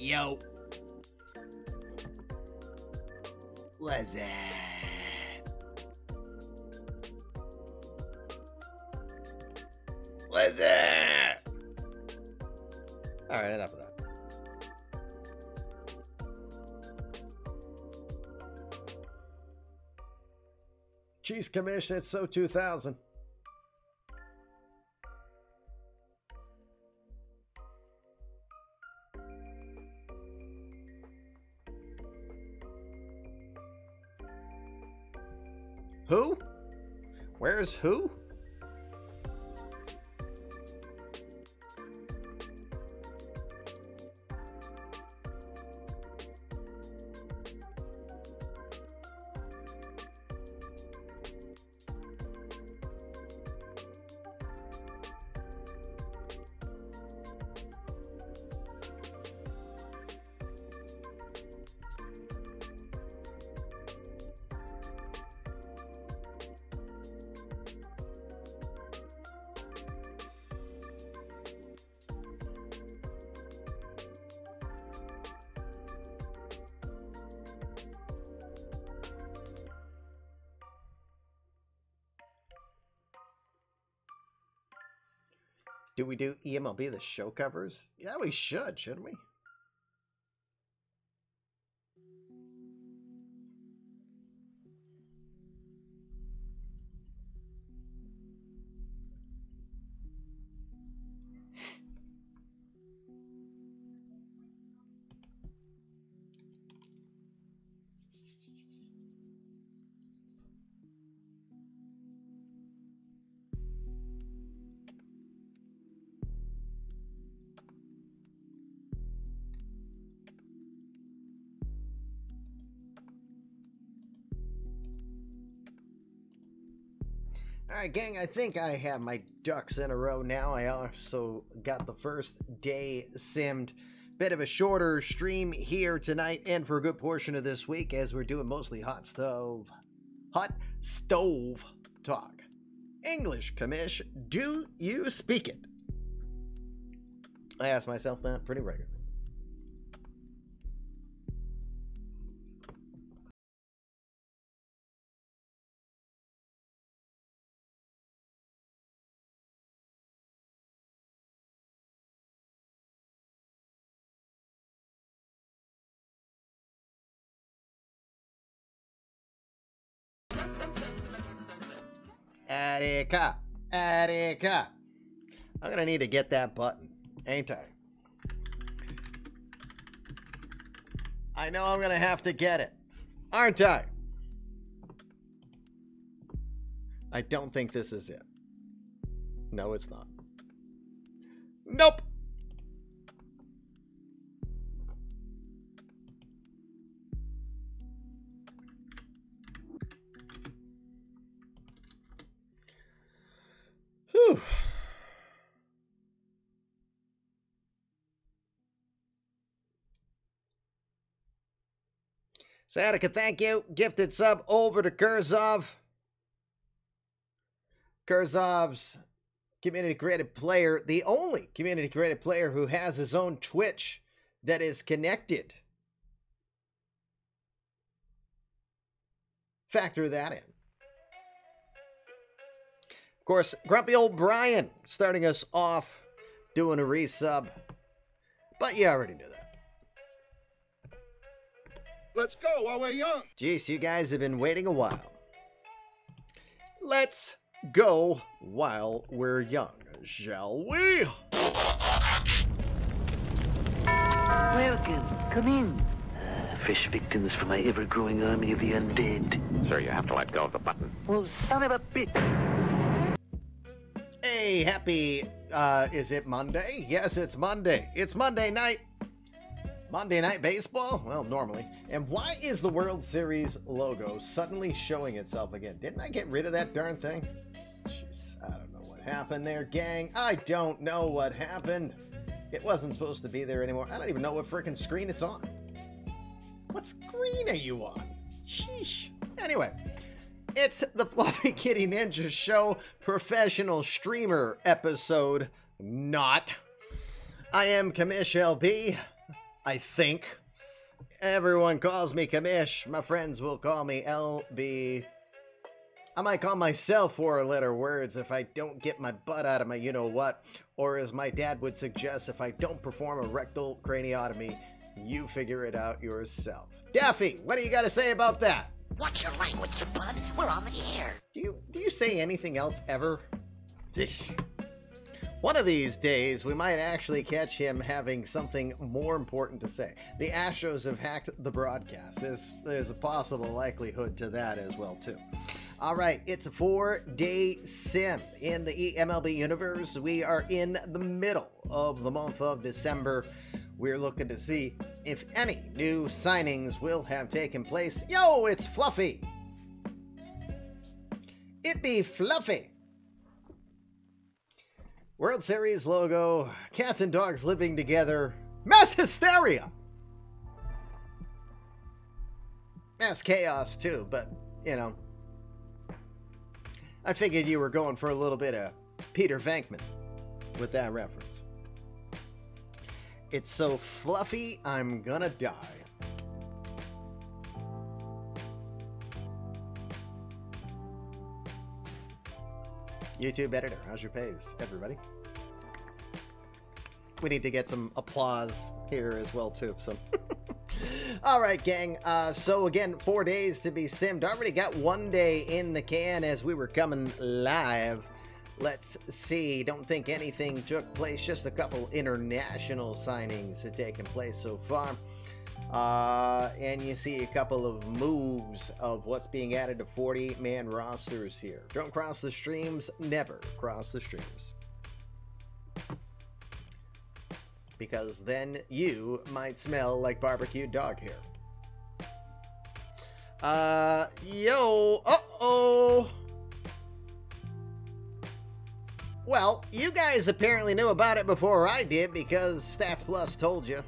Yo. What's that? What's that? All right, enough of that. Jeez, Commish, that's so 2000. Who? Where's who? Do we do eMLB, the show covers? Yeah, we should, shouldn't we? All right, gang, I think I have my ducks in a row now. I also got the first day simmed. Bit of a shorter stream here tonight and for a good portion of this week as we're doing mostly hot stove talk. English, Commish, do you speak it? I ask myself that pretty regularly. Attica. I'm gonna need to get that button, ain't I? I know I'm gonna have to get it, aren't I? I don't think this is it. No, it's not. Nope. Whew. Sadika, thank you. Gifted sub over to Kurzov. Kurzov's community created player, the only community created player who has his own Twitch that is connected. Factor that in. Of course, grumpy old Brian starting us off doing a resub. But you already knew that. Let's go while we're young. Jeez, you guys have been waiting a while. Let's go while we're young, shall we? Welcome. Come in. Fresh victims for my ever-growing army of the undead. Sir, you have to let go of the button. Well, son of a bitch. Hey, happy, is it Monday? Yes, it's Monday. It's Monday night. Monday Night Baseball? Well, normally. And why is the World Series logo suddenly showing itself again? Didn't I get rid of that darn thing? Jeez, I don't know what happened there, gang. I don't know what happened. It wasn't supposed to be there anymore. I don't even know what frickin' screen it's on. What screen are you on? Sheesh. Anyway, it's the Fluffy Kitty Ninja Show professional streamer episode not. I am Commish LB. I think. Everyone calls me Kamish. My friends will call me LB. I might call myself 4-letter words if I don't get my butt out of my you-know-what, or as my dad would suggest, if I don't perform a rectal craniotomy, you figure it out yourself. Daffy, what do you got to say about that? Watch your language, bud. We're on the air. Do you say anything else ever? One of these days, we might actually catch him having something more important to say. The Astros have hacked the broadcast. There's a possible likelihood to that as well, too. All right, it's a 4-day sim in the eMLB universe. We are in the middle of the month of December. We're looking to see if any new signings will have taken place. Yo, it's Fluffy. It be Fluffy. World Series logo, cats and dogs living together, mass hysteria. Mass chaos too, but, you know, I figured you were going for a little bit of Peter Venkman with that reference. It's so fluffy, I'm gonna die. YouTube editor, how's your pace, everybody? We need to get some applause here as well, too. So, all right, gang. So again, 4 days to be simmed. Already got 1 day in the can as we were coming live. Let's see. Don't think anything took place. Just a couple international signings have taken place so far. And you see a couple of moves of what's being added to 40-man rosters here. Don't cross the streams. Never cross the streams. Because then you might smell like barbecued dog hair. Uh-oh. Well, you guys apparently knew about it before I did because Stats Plus told you.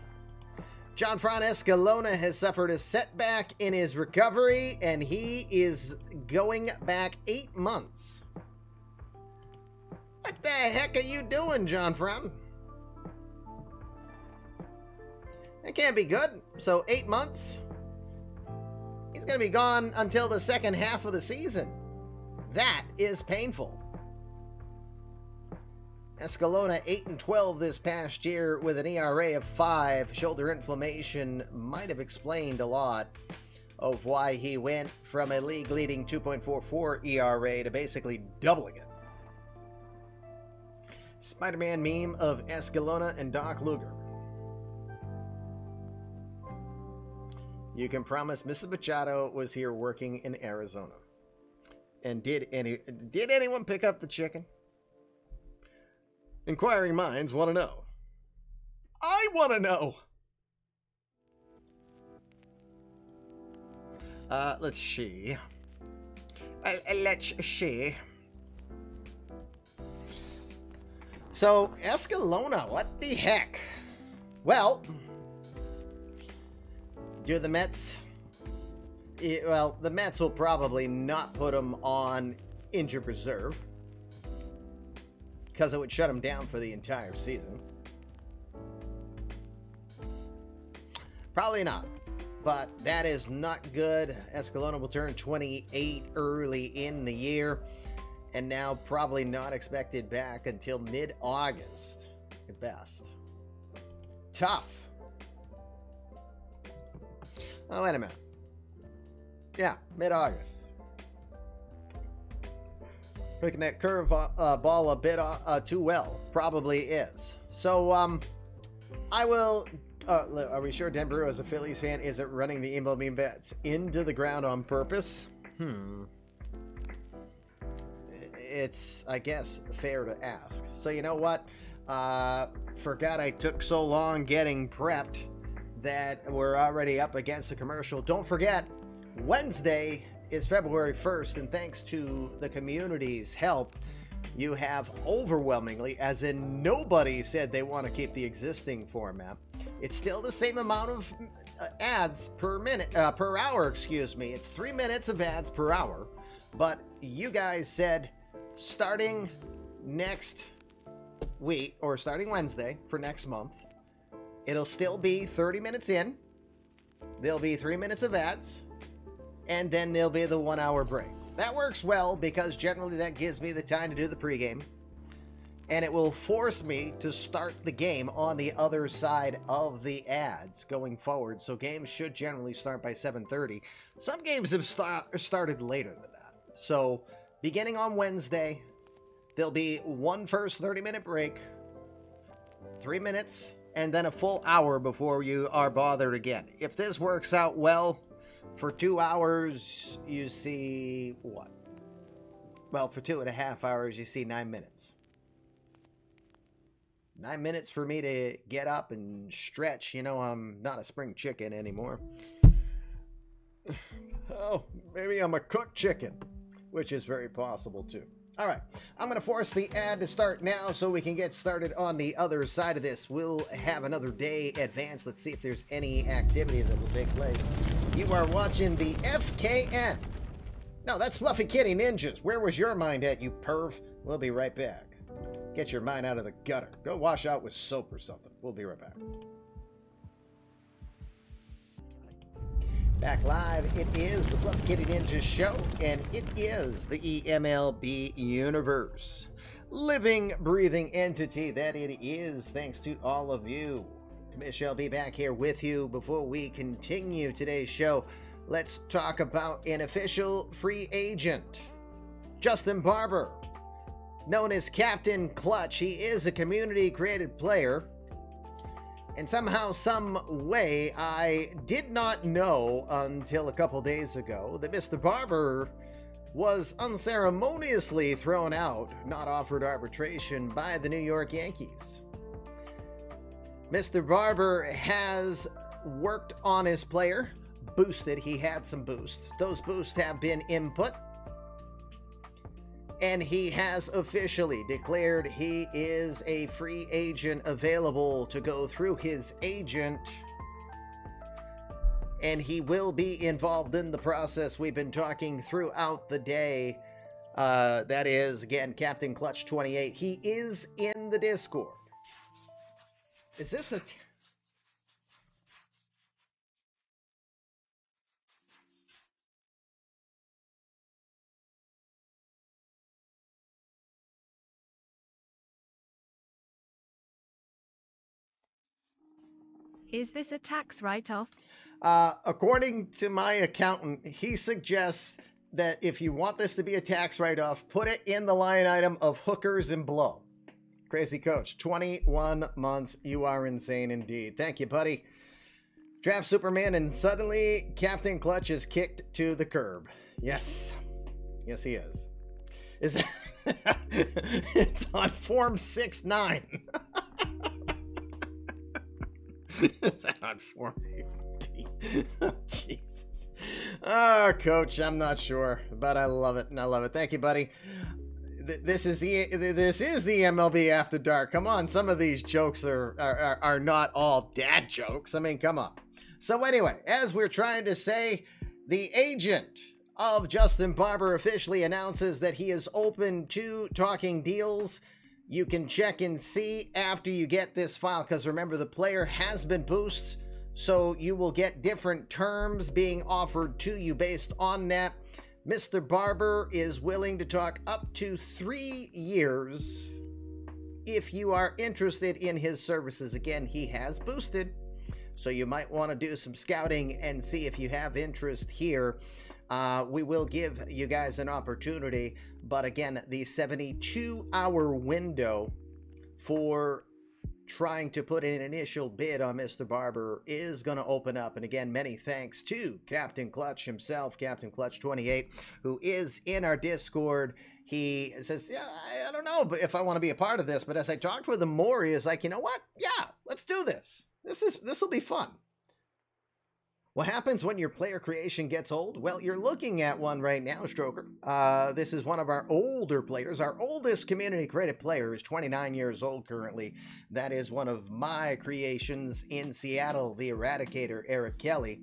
Gianfran Escalona has suffered a setback in his recovery, and he is going back 8 months. What the heck are you doing, Gianfran? That can't be good. So 8 months? He's going to be gone until the second half of the season. That is painful. Escalona 8-12 this past year with an ERA of 5. Shoulder inflammation might have explained a lot of why he went from a league-leading 2.44 ERA to basically doubling it. Spider-Man meme of Escalona and Doc Luger. You can promise Mrs. Machado was here working in Arizona. And did anyone pick up the chicken? Inquiring minds want to know. I want to know. Let's see. Let's see. So, Escalona, what the heck? Well, do the Mets... Well, the Mets will probably not put him on injured reserve, because it would shut him down for the entire season. Probably not. But that is not good. Escalona will turn 28 early in the year, and now probably not expected back until mid-August at best. Tough. Oh, wait a minute. Yeah, mid-August. Picking that curve ball a bit too well. Probably is. So, I will... are we sure Denver, as a Phillies fan, isn't running the eMLB bets into the ground on purpose? It's, I guess, fair to ask. So, you know what? Forgot I took so long getting prepped that we're already up against the commercial. Don't forget, Wednesday is February 1st, and thanks to the community's help, you have overwhelmingly, as in nobody said they want to keep the existing format. It's still the same amount of ads per hour, excuse me. It's 3 minutes of ads per hour, but you guys said starting next week, or starting Wednesday for next month, It'll still be 30 minutes in. There'll be 3 minutes of ads. And then there'll be the 1 hour break. That works well because generally that gives me the time to do the pregame. And it will force me to start the game on the other side of the ads going forward. So games should generally start by 7:30. Some games have started later than that. So beginning on Wednesday, there'll be one first 30-minute break, 3 minutes, and then a full hour before you are bothered again. If this works out well, for 2 hours, you see what? Well, for 2.5 hours, you see 9 minutes. 9 minutes for me to get up and stretch. You know, I'm not a spring chicken anymore. Oh, maybe I'm a cooked chicken, which is very possible too. All right, I'm going to force the ad to start now so we can get started on the other side of this. We'll have another day advanced. Let's see if there's any activity that will take place. You are watching the FKN. No, that's Fluffy Kitty Ninjas. Where was your mind at, you perv? We'll be right back. Get your mind out of the gutter. Go wash out with soap or something. We'll be right back. Back live, it is the Fluffy Kitty Ninjas show, and it is the eMLB universe. Living, breathing entity that it is, thanks to all of you. Michelle be back here with you. Before we continue today's show, let's talk about an official free agent. Justin Barber, known as Captain Clutch. He is a community-created player. And somehow, some way, I did not know until a couple days ago that Mr. Barber was unceremoniously thrown out, not offered arbitration by the New York Yankees. Mr. Barber has worked on his player, boosted. He had some boosts. Those boosts have been input. And he has officially declared he is a free agent available to go through his agent. And he will be involved in the process we've been talking throughout the day. That is, again, Captain Clutch 28. He is in the Discord. Is this a... Is this a tax write-off? According to my accountant, he suggests that if you want this to be a tax write-off, put it in the line item of hookers and blow. Crazy Coach, 21 months. You are insane indeed. Thank you, buddy. Draft Superman, and suddenly Captain Clutch is kicked to the curb. Yes. Yes, he is. Is it? It's on Form 6-9. Is that on Form 8? Oh, Jesus. Oh, Coach, I'm not sure, but I love it, and I love it. Thank you, buddy. This is the eMLB After Dark. Come on, some of these jokes are not all dad jokes. I mean, come on. So anyway, as we're trying to say, the agent of Justin Barber officially announces that he is open to talking deals. You can check and see after you get this file, because remember, the player has been boosted, so you will get different terms being offered to you based on that. Mr. Barber is willing to talk up to 3 years if you are interested in his services. Again, he has boosted, so you might want to do some scouting and see if you have interest here. We will give you guys an opportunity, but again, the 72-hour window for trying to put in an initial bid on Mr. Barber is going to open up. And again, many thanks to Captain Clutch himself, Captain Clutch 28, who is in our Discord. He says, yeah, I don't know if I want to be a part of this, but as I talked with him more, he is like, you know what? Yeah, let's do this. This will be fun. What happens when your player creation gets old? Well, you're looking at one right now, Stroker. This is one of our older players. Our oldest community-created player is 29 years old currently. That is one of my creations in Seattle, the Eradicator, Eric Kelly.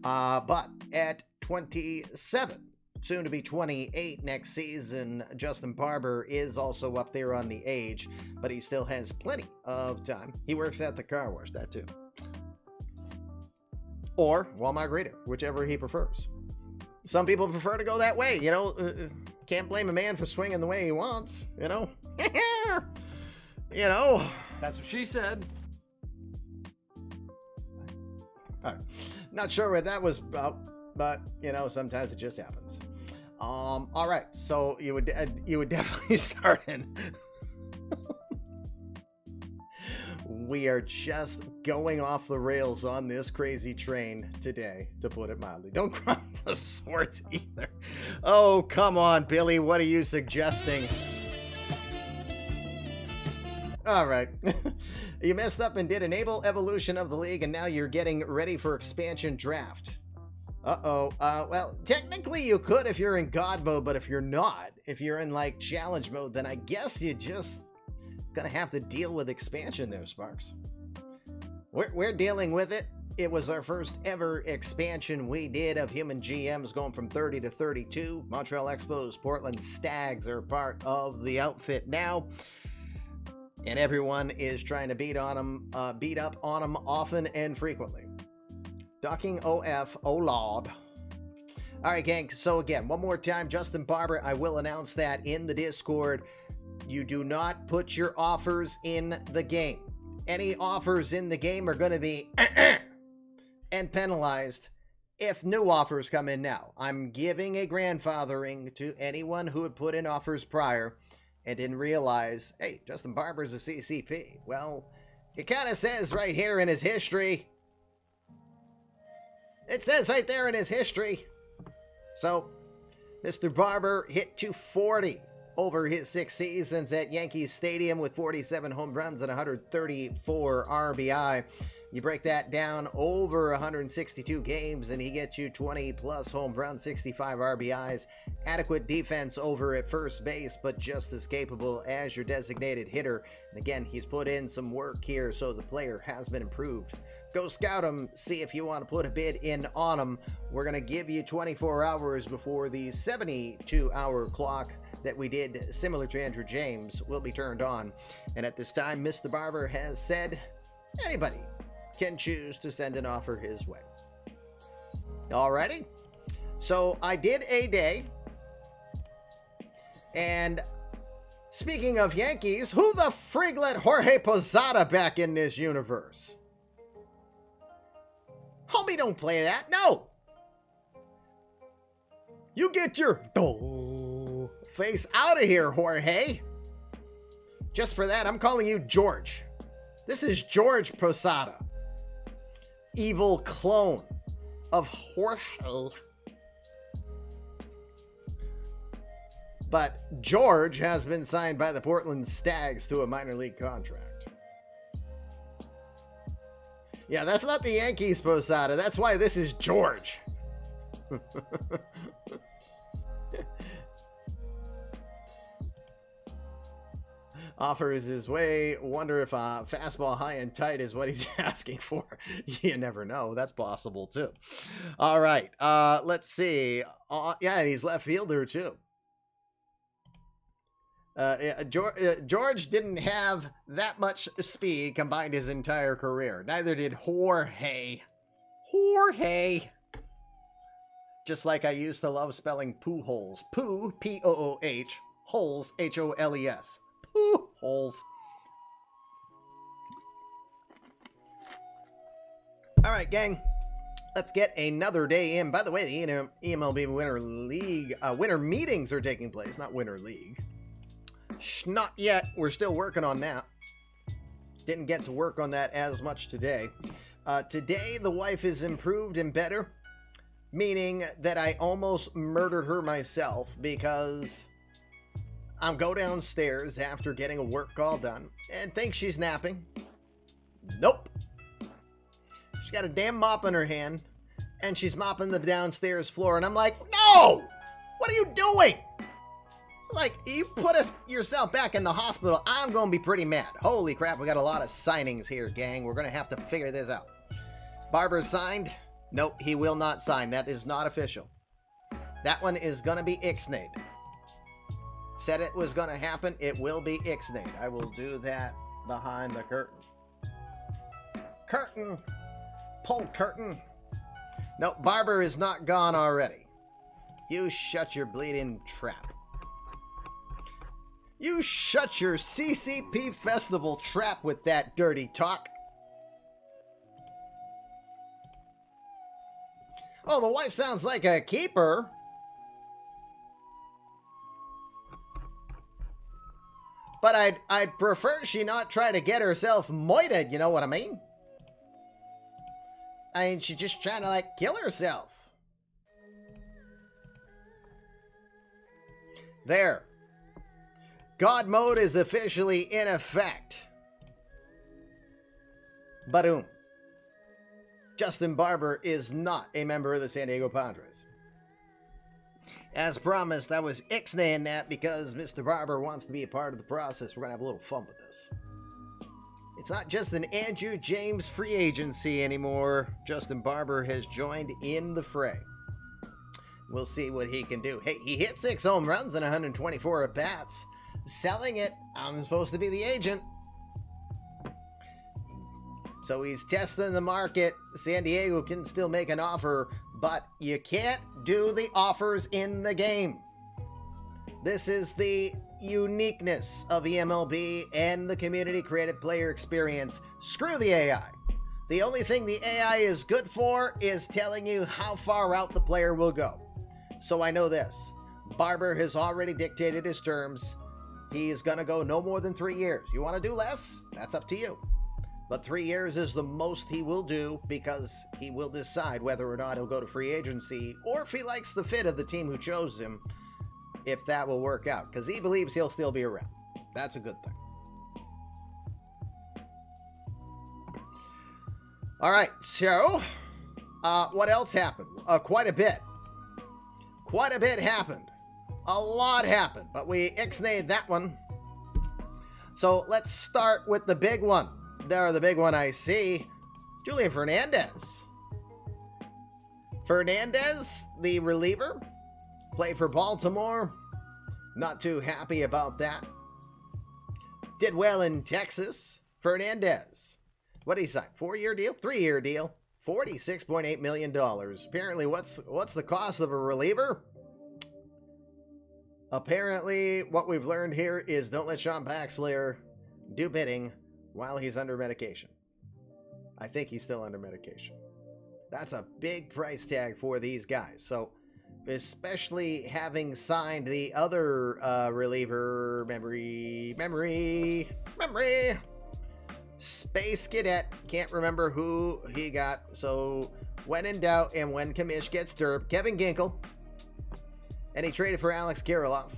But at 27, soon to be 28 next season. Justin Barber is also up there on the age, but he still has plenty of time. He works at the car wash, that too. Or Walmart greeter, whichever he prefers. Some people prefer to go that way, you know. Can't blame a man for swinging the way he wants, you know. You know. That's what she said. All right. Not sure what that was about, but you know, sometimes it just happens. All right, so you would definitely start in. We are just going off the rails on this crazy train today, to put it mildly. Don't grind the swords either. Oh, come on, Billy. What are you suggesting? All right. You messed up and did enable evolution of the league, and now you're getting ready for expansion draft. Uh-oh. Well, technically you could if you're in God mode, but if you're not, if you're in, like, challenge mode, then I guess you just gonna have to deal with expansion there, Sparks. We're dealing with it. It was our first ever expansion we did of human GMs going from 30 to 32. Montreal Expos, Portland Stags are part of the outfit now. And everyone is trying to beat up on them often and frequently. Ducking OF, oh lord. All right, gang. So again, one more time, Justin Barber, I will announce that in the Discord. You do not put your offers in the game. Any offers in the game are going to be and penalized if new offers come in now. I'm giving a grandfathering to anyone who had put in offers prior and didn't realize, hey, Justin Barber's a CCP. Well, it kind of says right here in his history. It says right there in his history. So, Mr. Barber hit 240 over his 6 seasons at Yankee Stadium with 47 home runs and 134 RBI. You break that down over 162 games, and he gets you 20-plus home runs, 65 RBIs, adequate defense over at first base, but just as capable as your designated hitter. And again, he's put in some work here, so the player has been improved. Go scout him, see if you want to put a bid in on him. We're going to give you 24 hours before the 72-hour clock that we did similar to Andrew James will be turned on. And at this time, Mr. Barber has said anybody can choose to send an offer his way. Alrighty. So I did a day. And speaking of Yankees, who the frig let Jorge Posada back in this universe? Homie, don't play that. No. You get your face out of here, Jorge. Just for that, I'm calling you George. This is George Posada. Evil clone of Jorge. But George has been signed by the Portland Stags to a minor league contract. Yeah, that's not the Yankees Posada. That's why this is George. Offers his way. Wonder if fastball high and tight is what he's asking for. You never know. That's possible too. All right. Let's see. Yeah, and he's left fielder too. George didn't have that much speed combined his entire career. Neither did Jorge. Jorge. Just like I used to love spelling Pujols. Poo, P-O-O-H. Holes, H-O-L-E-S. Holes. All right, gang. Let's get another day in. By the way, the eMLB Winter League winter meetings are taking place, not Winter League. Not yet. We're still working on that. Didn't get to work on that as much today. Today, the wife is improved and better, meaning that I almost murdered her myself because I'll go downstairs after getting a work call done and think she's napping. Nope. She's got a damn mop in her hand and she's mopping the downstairs floor. And I'm like, no! What are you doing? Like, you put yourself back in the hospital. I'm going to be pretty mad. Holy crap, we got a lot of signings here, gang. We're going to have to figure this out. Barber signed? Nope, he will not sign. That is not official. That one is going to be ixnayed. Said it was going to happen. It will be ixnayed. I will do that behind the curtain. Curtain. Pull curtain. No, Barber is not gone already. You shut your bleeding trap. You shut your CCP festival trap with that dirty talk. Oh, the wife sounds like a keeper. But I'd prefer she not try to get herself moited, you know what I mean? I mean, she's just trying to, like, kill herself. There. God mode is officially in effect. Ba-doom. Justin Barber is not a member of the San Diego Padres. As promised, I was ixnaying that because Mr. Barber wants to be a part of the process. We're going to have a little fun with this. It's not just an Andrew James free agency anymore. Justin Barber has joined in the fray. We'll see what he can do. Hey, he hit 6 home runs and 124 at-bats. Selling it, I'm supposed to be the agent. So he's testing the market. San Diego can still make an offer, but you can't do the offers in the game. This is the uniqueness of eMLB and the community created player experience. Screw the AI. The only thing the AI is good for is telling you how far out the player will go. So I know this. Barber has already dictated his terms. He's going to go no more than 3 years. You want to do less? That's up to you. But 3 years is the most he will do because he will decide whether or not he'll go to free agency or if he likes the fit of the team who chose him, if that will work out. Because he believes he'll still be around. That's a good thing. All right, so what else happened? Quite a bit. Quite a bit happened. A lot happened, but we ixnayed that one. So let's start with the big one. There, the big one I see. Julian Fernandez. Fernandez, the reliever, played for Baltimore. Not too happy about that. Did well in Texas. Fernandez. What did he sign? 4-year deal? 3-year deal. $46.8 million. Apparently, what's the cost of a reliever? Apparently, what we've learned here is don't let Sean Paxler do bidding while he's under medication. I think he's still under medication. That's a big price tag for these guys. So, especially having signed the other reliever, memory, Space Cadet. Can't remember who he got. So, when in doubt and when Kamish gets derped, Kevin Ginkel. And he traded for Alex Kirilloff.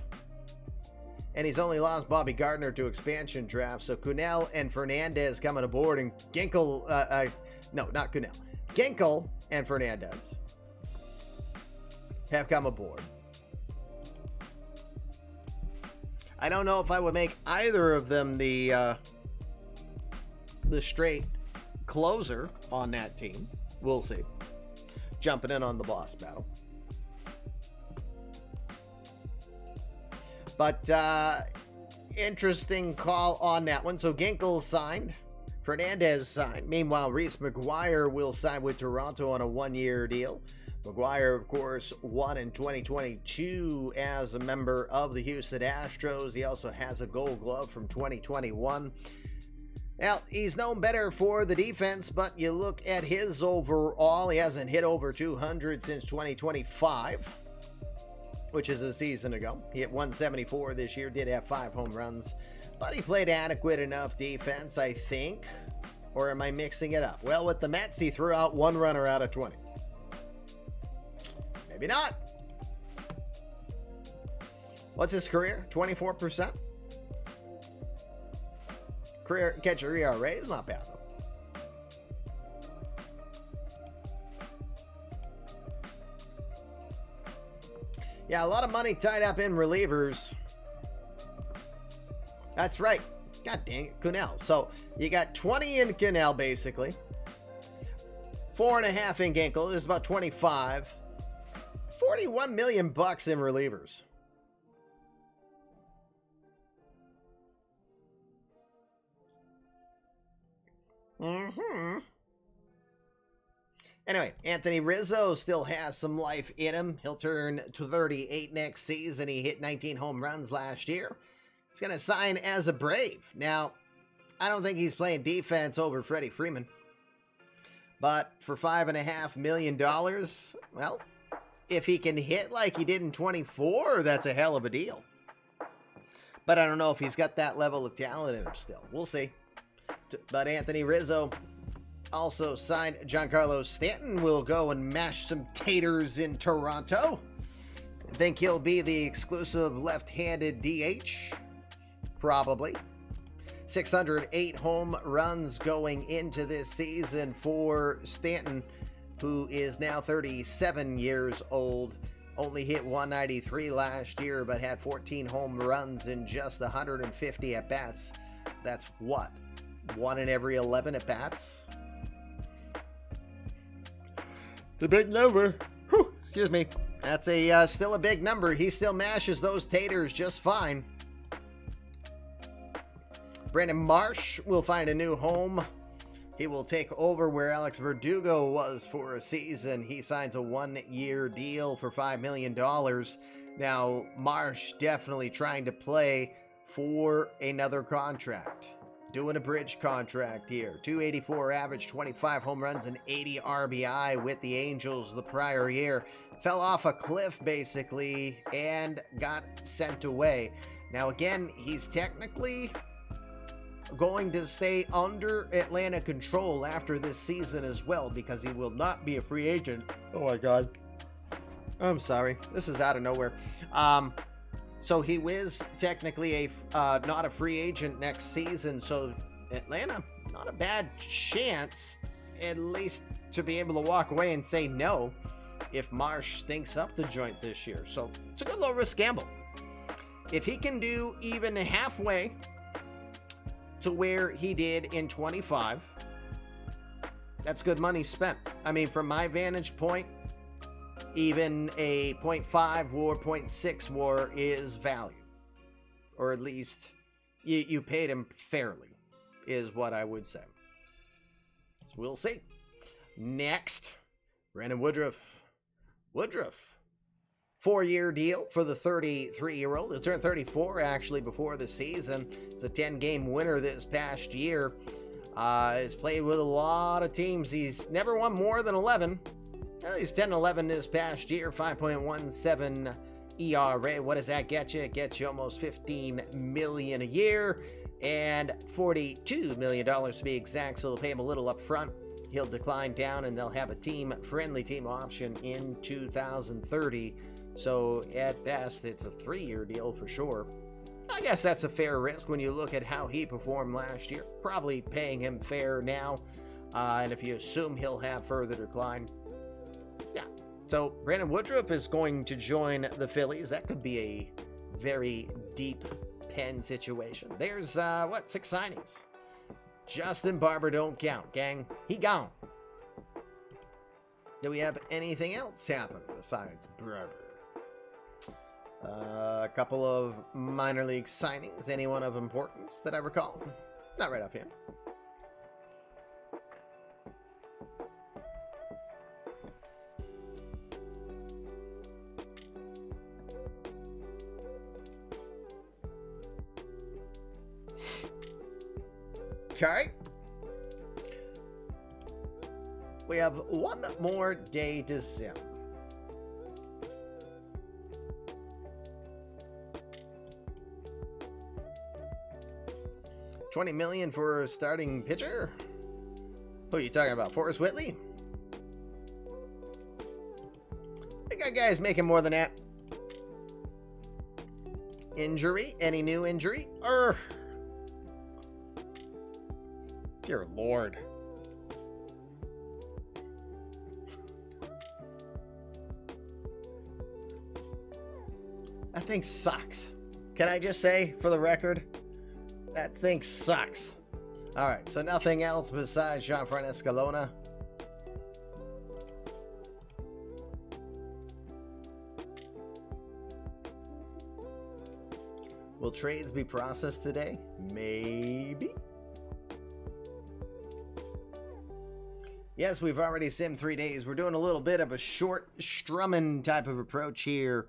And he's only lost Bobby Gardner to expansion draft. So Cunell and Fernandez coming aboard. And Ginkel, no, not Cunell. Ginkel and Fernandez have come aboard. I don't know if I would make either of them the straight closer on that team. We'll see. Jumping in on the boss battle. But interesting call on that one. So Ginkel signed. Fernandez signed. Meanwhile, Reese McGuire will sign with Toronto on a 1-year deal. McGuire, of course, won in 2022 as a member of the Houston Astros. He also has a Gold Glove from 2021. Well, he's known better for the defense, but you look at his overall, he hasn't hit over 200 since 2025. Which is a season ago. He hit 174 this year, did have 5 home runs, but he played adequate enough defense, I think. Or am I mixing it up? Well, with the Mets, he threw out 1 runner out of 20. Maybe not. What's his career? 24%? Career catcher ERA is not bad, though. Yeah, a lot of money tied up in relievers. That's right. God dang it, Cunell. So you got 20 in Cunell, basically. 4.5 in Ginkel. This is about 25. $41 million in relievers. Anyway, Anthony Rizzo still has some life in him. He'll turn to 38 next season. He hit 19 home runs last year. He's going to sign as a Brave. Now, I don't think he's playing defense over Freddie Freeman. But for $5.5 million, well, if he can hit like he did in 24, that's a hell of a deal. But I don't know if he's got that level of talent in him still. We'll see. But Anthony Rizzo also signed Giancarlo Stanton. Will go and mash some taters in Toronto. I think he'll be the exclusive left-handed DH. Probably. 608 home runs going into this season for Stanton, who is now 37 years old. Only hit 193 last year, but had 14 home runs in just 150 at-bats. That's what? 1 in every 11 at-bats? It's a big number. Whew, excuse me. That's a still a big number. He still mashes those taters just fine. Brandon Marsh will find a new home. He will take over where Alex Verdugo was for a season. He signs a one-year deal for $5 million. Now, Marsh definitely trying to play for another contract. Doing a bridge contract here. 284 average, 25 home runs, and 80 RBI with the Angels the prior year. Fell off a cliff, basically, and got sent away. Now, again, he's technically going to stay under Atlanta control after this season as well, because he will not be a free agent. Oh my God. I'm sorry. This is out of nowhere. So he is technically not a free agent next season. So Atlanta, not a bad chance, at least to be able to walk away and say no if Marsh stinks up the joint this year. So it's a good low risk gamble. If he can do even halfway to where he did in 25, that's good money spent. I mean, from my vantage point, even a 0.5 WAR, 0.6 WAR is value. Or at least you paid him fairly, is what I would say. So we'll see. Next, Brandon Woodruff. Woodruff. 4-year deal for the 33-year-old. He'll turn 34 actually before the season. He's a 10-game winner this past year. He's played with a lot of teams. He's never won more than 11. Well, he's 10-11 this past year. 5.17 ERA. What does that get you? It gets you almost $15 million a year and $42 million to be exact. So they'll pay him a little up front. He'll decline down, and they'll have a friendly team option in 2030. So at best, it's a 3-year deal for sure. I guess that's a fair risk when you look at how he performed last year. Probably paying him fair now. And if you assume he'll have further decline. Yeah. So Brandon Woodruff is going to join the Phillies. That could be a very deep pen situation. There's, 6 signings. Justin Barber don't count, gang. He gone. Do we have anything else happen besides Barber? A couple of minor league signings. Anyone of importance that I recall? Not right up here. Okay. We have one more day to sim. $20 million for a starting pitcher? Who are you talking about? Forrest Whitley? I think that guy's making more than that. Injury? Any new injury? Dear Lord. That thing sucks. Can I just say, for the record, that thing sucks. Alright, so nothing else besides Jean-Francois Escalona. Will trades be processed today? Maybe. Yes, we've already simmed 3 days. We're doing a little bit of a short strumming type of approach here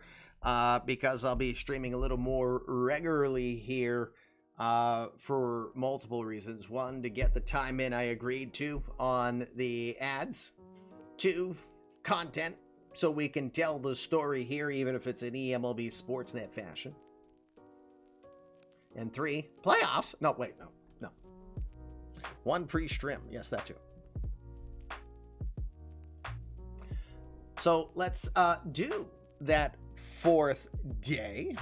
because I'll be streaming a little more regularly here for multiple reasons. One, to get the time in I agreed to on the ads. 2, content, so we can tell the story here, even if it's in eMLB Sportsnet fashion. And 3, playoffs. No, wait, no. 1, pre-strim. Yes, that too. So let's do that 4th day.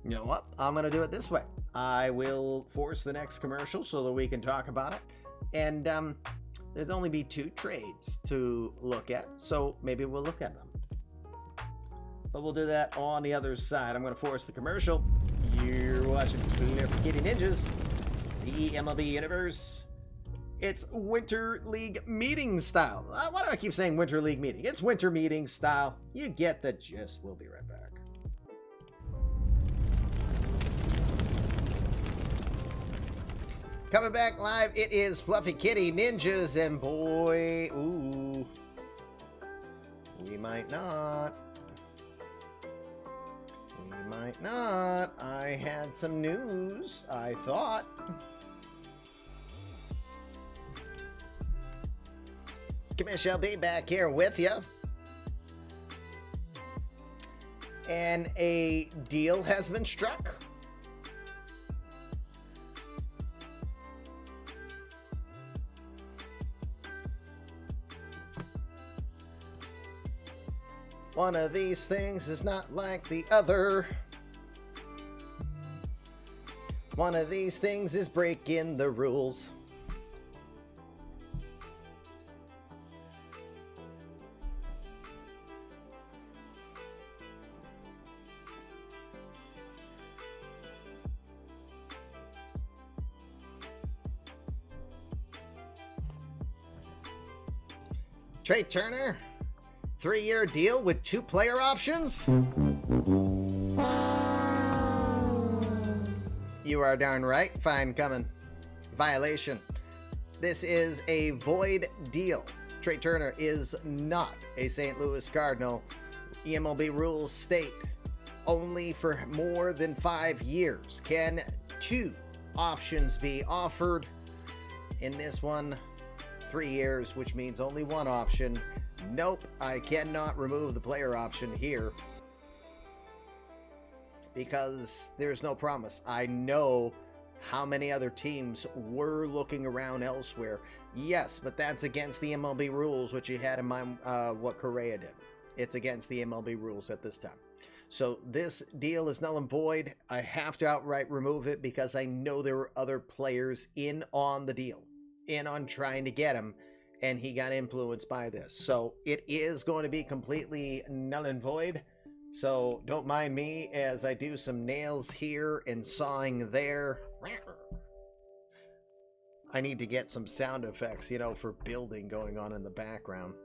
You know what? I'm going to do it this way. I will force the next commercial so that we can talk about it. And there'll only be 2 trades to look at, so maybe we'll look at them. But we'll do that on the other side. I'm going to force the commercial. You're watching Kitty Ninjas, the eMLB universe. It's Winter League meeting style. Why do I keep saying Winter League meeting? It's Winter meeting style. You get the gist. We'll be right back. Coming back live, it is Fluffy Kitty Ninjas, and boy, ooh, we might not. We might not. I had some news, I thought. Commissioner LB back here with you. And a deal has been struck. One of these things is not like the other. One of these things is breaking the rules. Trey Turner, 3-year deal with 2 player options? You are darn right. Fine coming. Violation. This is a void deal. Trey Turner is not a St. Louis Cardinal. eMLB rules state only for more than 5 years can 2 options be offered. In this one, 3 years, which means only 1 option. Nope, I cannot remove the player option here because there's no promise. I know how many other teams were looking around elsewhere. Yes, but that's against the MLB rules, which you had in mind what Correa did. It's against the MLB rules at this time. So this deal is null and void. I have to outright remove it because I know there were other players in on the deal, in on trying to get him, and he got influenced by this. So it is going to be completely null and void. So don't mind me as I do some nails here and sawing there. I need to get some sound effects, you know, for building going on in the background.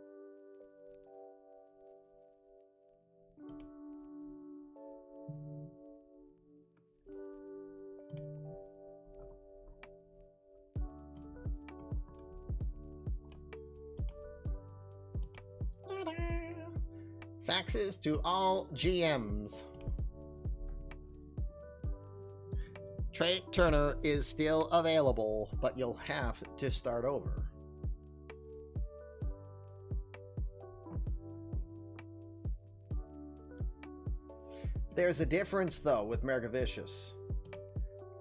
Faxes to all GMs. Trey Turner is still available, but you'll have to start over. There's a difference, though, with Mergavicius.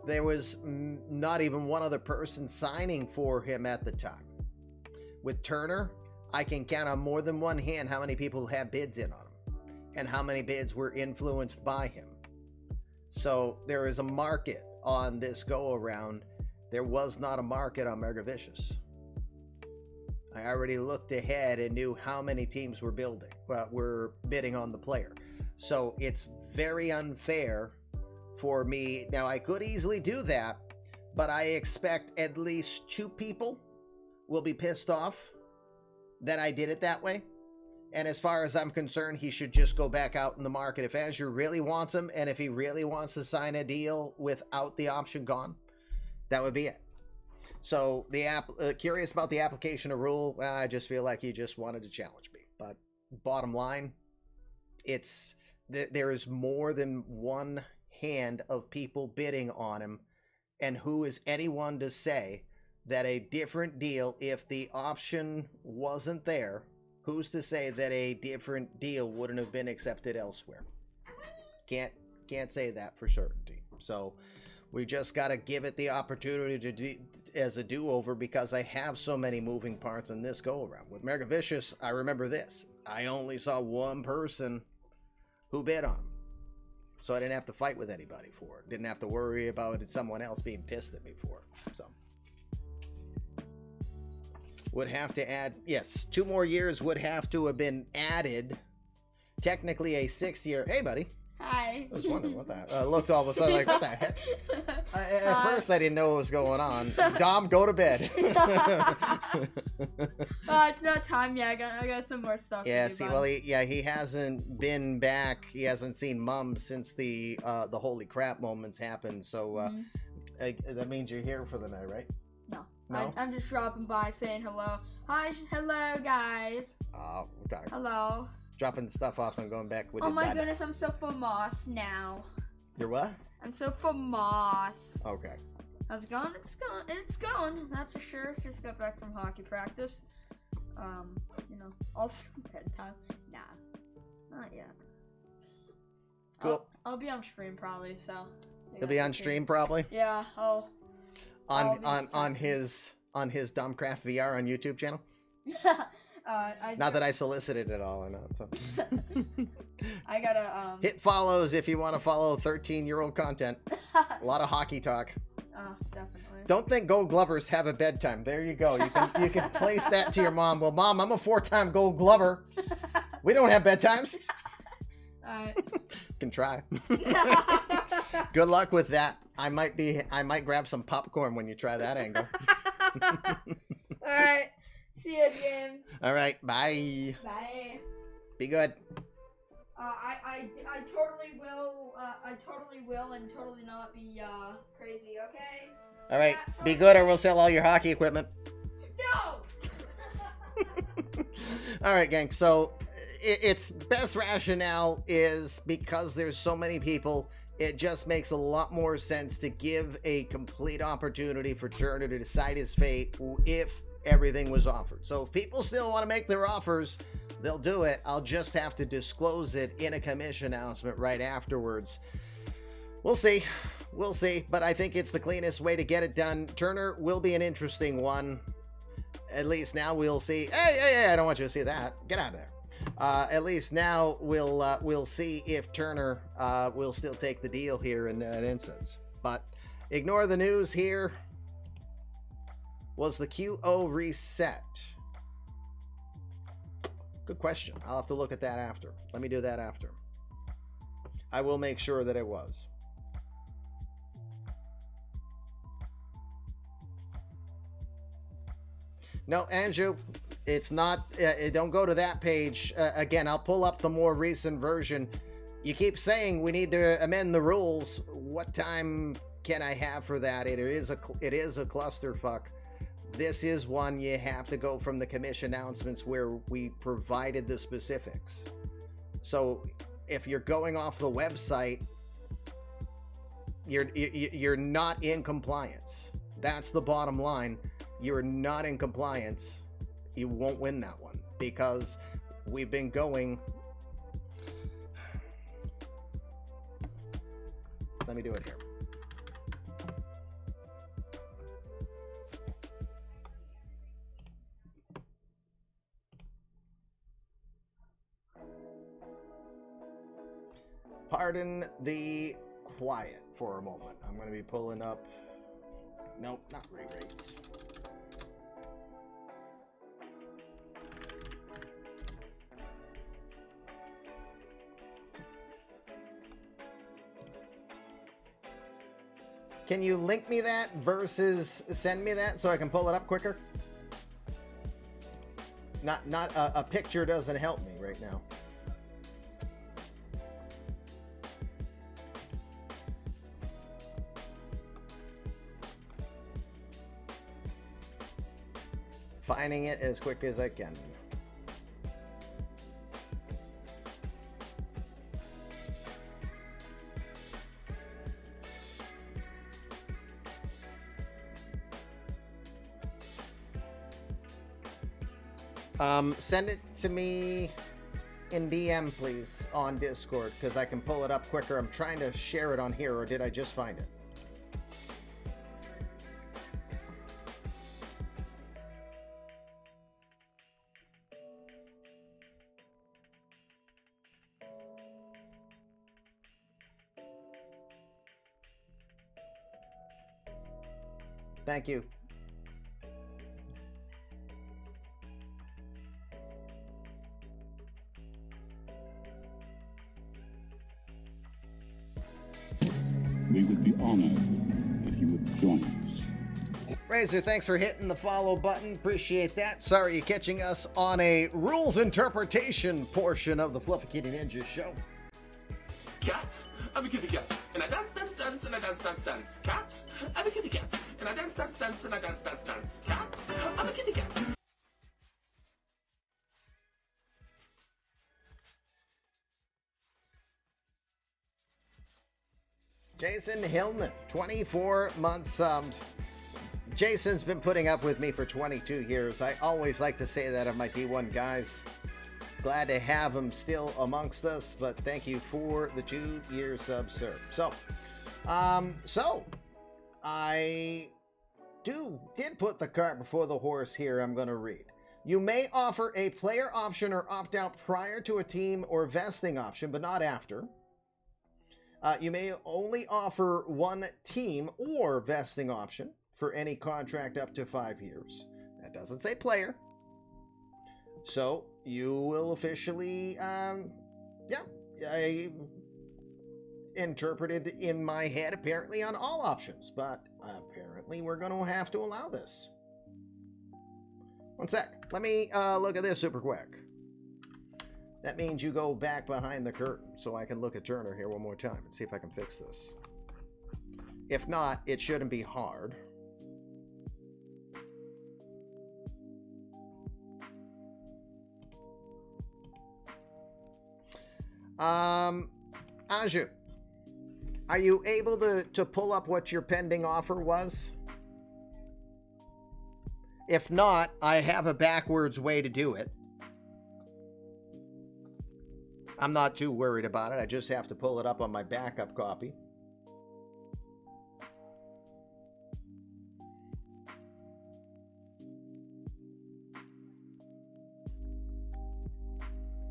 There was not even one other person signing for him at the time. With Turner, I can count on more than one hand how many people have bids in on him and how many bids were influenced by him. So there is a market on this go-around. There was not a market on Mergavicius. I already looked ahead and knew how many teams were bidding on the player. So it's very unfair for me. Now, I could easily do that, but I expect at least 2 people will be pissed off that I did it that way, And as far as I'm concerned, he should just go back out in the market. If Azure really wants him, and if he really wants to sign a deal without the option gone, that would be it. So the curious about the application of rule, well, I just feel like he just wanted to challenge me. But bottom line, there is more than one hand of people bidding on him, and who is anyone to say that a different deal, if the option wasn't there, who's to say that a different deal wouldn't have been accepted elsewhere? Can't say that for certainty. So we just got to give it the opportunity to as a do-over, because I have so many moving parts in this go-around. With Mega Vicious, I remember this. I only saw one person who bid on him. So I didn't have to fight with anybody for it. Didn't have to worry about someone else being pissed at me for it. So would have to add, yes, 2 more years would have to have been added. Technically a 6th year. Hey, buddy. Hi. I was wondering what that looked all of a sudden like, what the heck? At first, I didn't know what was going on. Dom, go to bed. It's not time yet. I got some more stuff. Yeah, to do, see, bud. well, he hasn't been back. He hasn't seen Mum since the holy crap moments happened. So that means you're here for the night, right? No. No? I'm just dropping by saying hello. Hi, hello, guys. Oh, okay. Hello. Dropping stuff off and going back with Oh your my dad. goodness, I'm so famous now. You're what? I'm so famous. Okay. How's it going? It's going. That's for sure. Just got back from hockey practice. Also bedtime. Nah, not yet. Cool. I'll be on stream probably. So. He'll be on stream probably. Yeah. On his Domcraft VR on YouTube channel. Not that I solicited it all, I know. So. I gotta hit follows if you want to follow 13-year-old content. A lot of hockey talk. Definitely. Don't think Gold Glovers have a bedtime. There you go. You can place that to your mom. Well, Mom, I'm a 4-time Gold Glover. We don't have bedtimes. Alright. Can try. Good luck with that. I might grab some popcorn when you try that angle. Alright. See you, James. All right. Bye. Bye. Be good. I totally will. I totally will and totally not be crazy. Okay. All right. Be good, or we'll sell all your hockey equipment. No. All right, gang. So its best rationale is because there's so many people. It just makes a lot more sense to give a complete opportunity for Turner to decide his fate if everything was offered. So if people still want to make their offers, they'll do it. I'll just have to disclose it in a commission announcement right afterwards. We'll see. We'll see. But I think it's the cleanest way to get it done. Turner will be an interesting one. At least now we'll see. Hey, I don't want you to see that. Get out of there. At least now we'll see if Turner will still take the deal here in that instance. But ignore the news here. Was the QO reset? Good question. I'll have to look at that after. Let me do that after. I will make sure that it was. No, Andrew, it's not. Don't go to that page. Again, I'll pull up the more recent version. You keep saying we need to amend the rules. What time can I have for that? It is a clusterfuck. This is one you have to go from the commission announcements where we provided the specifics. So if you're going off the website, you're not in compliance. That's the bottom line. You're not in compliance. You won't win that one because we've been going. Let me do it here. Pardon the quiet for a moment. I'm going to be pulling up. Nope, not re-rates. Can you link me that versus send me that so I can pull it up quicker? Not a picture doesn't help me right now. Finding it as quick as I can. Send it to me in DM, please, on Discord, because I can pull it up quicker. I'm trying to share it on here, or did I just find it? Thank you. We would be honored if you would join us. Razor, thanks for hitting the follow button. Appreciate that. Sorry you're catching us on a rules interpretation portion of the Fluffy Kitty Ninja show. Cats, I'm a kitty cat, and I dance, dance, dance, and I dance, dance, dance. Cats, I'm a kitty cat, and I dance, dance, dance, and I dance, dance, dance. Cats, I'm a kitty cat. Jason Hillman, 24 months subbed. Jason's been putting up with me for 22 years. I always like to say that of my D1 guys. Glad to have him still amongst us, but thank you for the 2-year sub, sir. So I did put the cart before the horse here. I'm going to read. You may offer a player option or opt out prior to a team or vesting option, but not after. You may only offer one team or vesting option for any contract up to 5 years. That doesn't say player. So you will officially, I interpreted in my head apparently on all options, but apparently we're going to have to allow this. One sec. Let me look at this super quick. That means you go back behind the curtain so I can look at Turner here one more time and see if I can fix this. If not, it shouldn't be hard. Anju, are you able to pull up what your pending offer was? If not, I have a backwards way to do it. I'm not too worried about it. I just have to pull it up on my backup copy.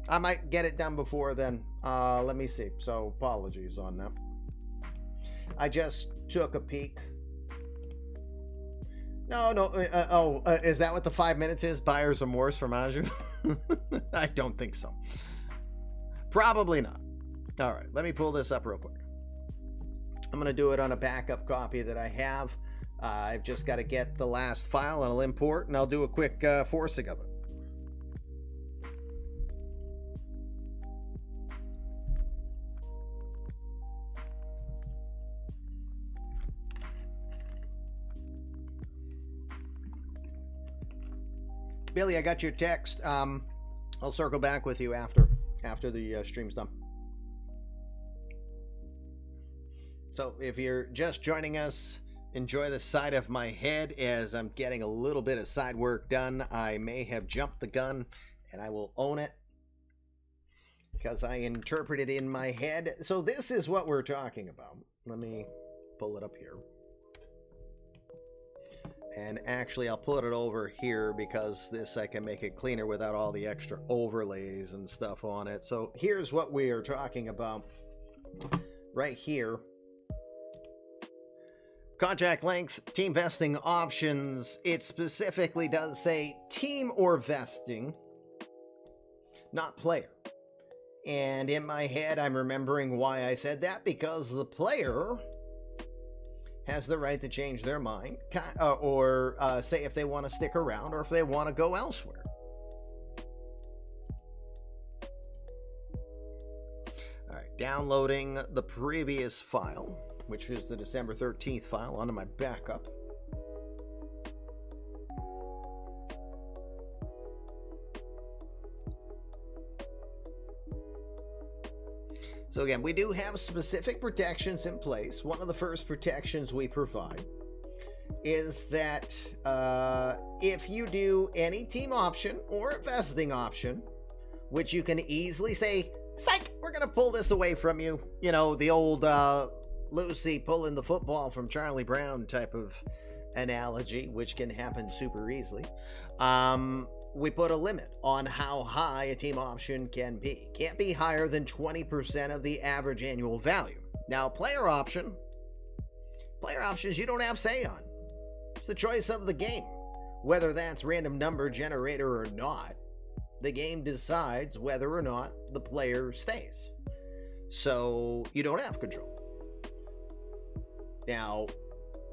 I might get it done before then. Let me see. So apologies on that. I just took a peek. No. Is that what the 5 minutes is? Buyer's remorse from Anju? I don't think so. Probably not. All right, let me pull this up real quick. I'm going to do it on a backup copy that I have. I've just got to get the last file, and I'll import, and I'll do a quick forcing of it. Billy, I got your text. I'll circle back with you after the stream's done. So if you're just joining us, enjoy the side of my head as I'm getting a little bit of side work done. I may have jumped the gun, and I will own it because I interpreted in my head. So this is what we're talking about. Let me pull it up here. And actually, I'll put it over here because this I can make it cleaner without all the extra overlays and stuff on it. So here's what we are talking about right here. Contract length, team vesting options. It specifically does say team or vesting, not player. And in my head, I'm remembering why I said that, because the player has the right to change their mind or say if they want to stick around or if they want to go elsewhere. Downloading the previous file, which is the December 13th file, onto my backup. So again, we do have specific protections in place. One of the first protections we provide is that if you do any team option or vesting option, which you can easily say, psych, we're going to pull this away from you. You know, the old Lucy pulling the football from Charlie Brown type of analogy, which can happen super easily. We put a limit on how high a team option can be. Can't be higher than 20% of the average annual value. Now, player options you don't have say on. It's the choice of the game. Whether that's random number generator or not, the game decides whether or not the player stays. So you don't have control. Now,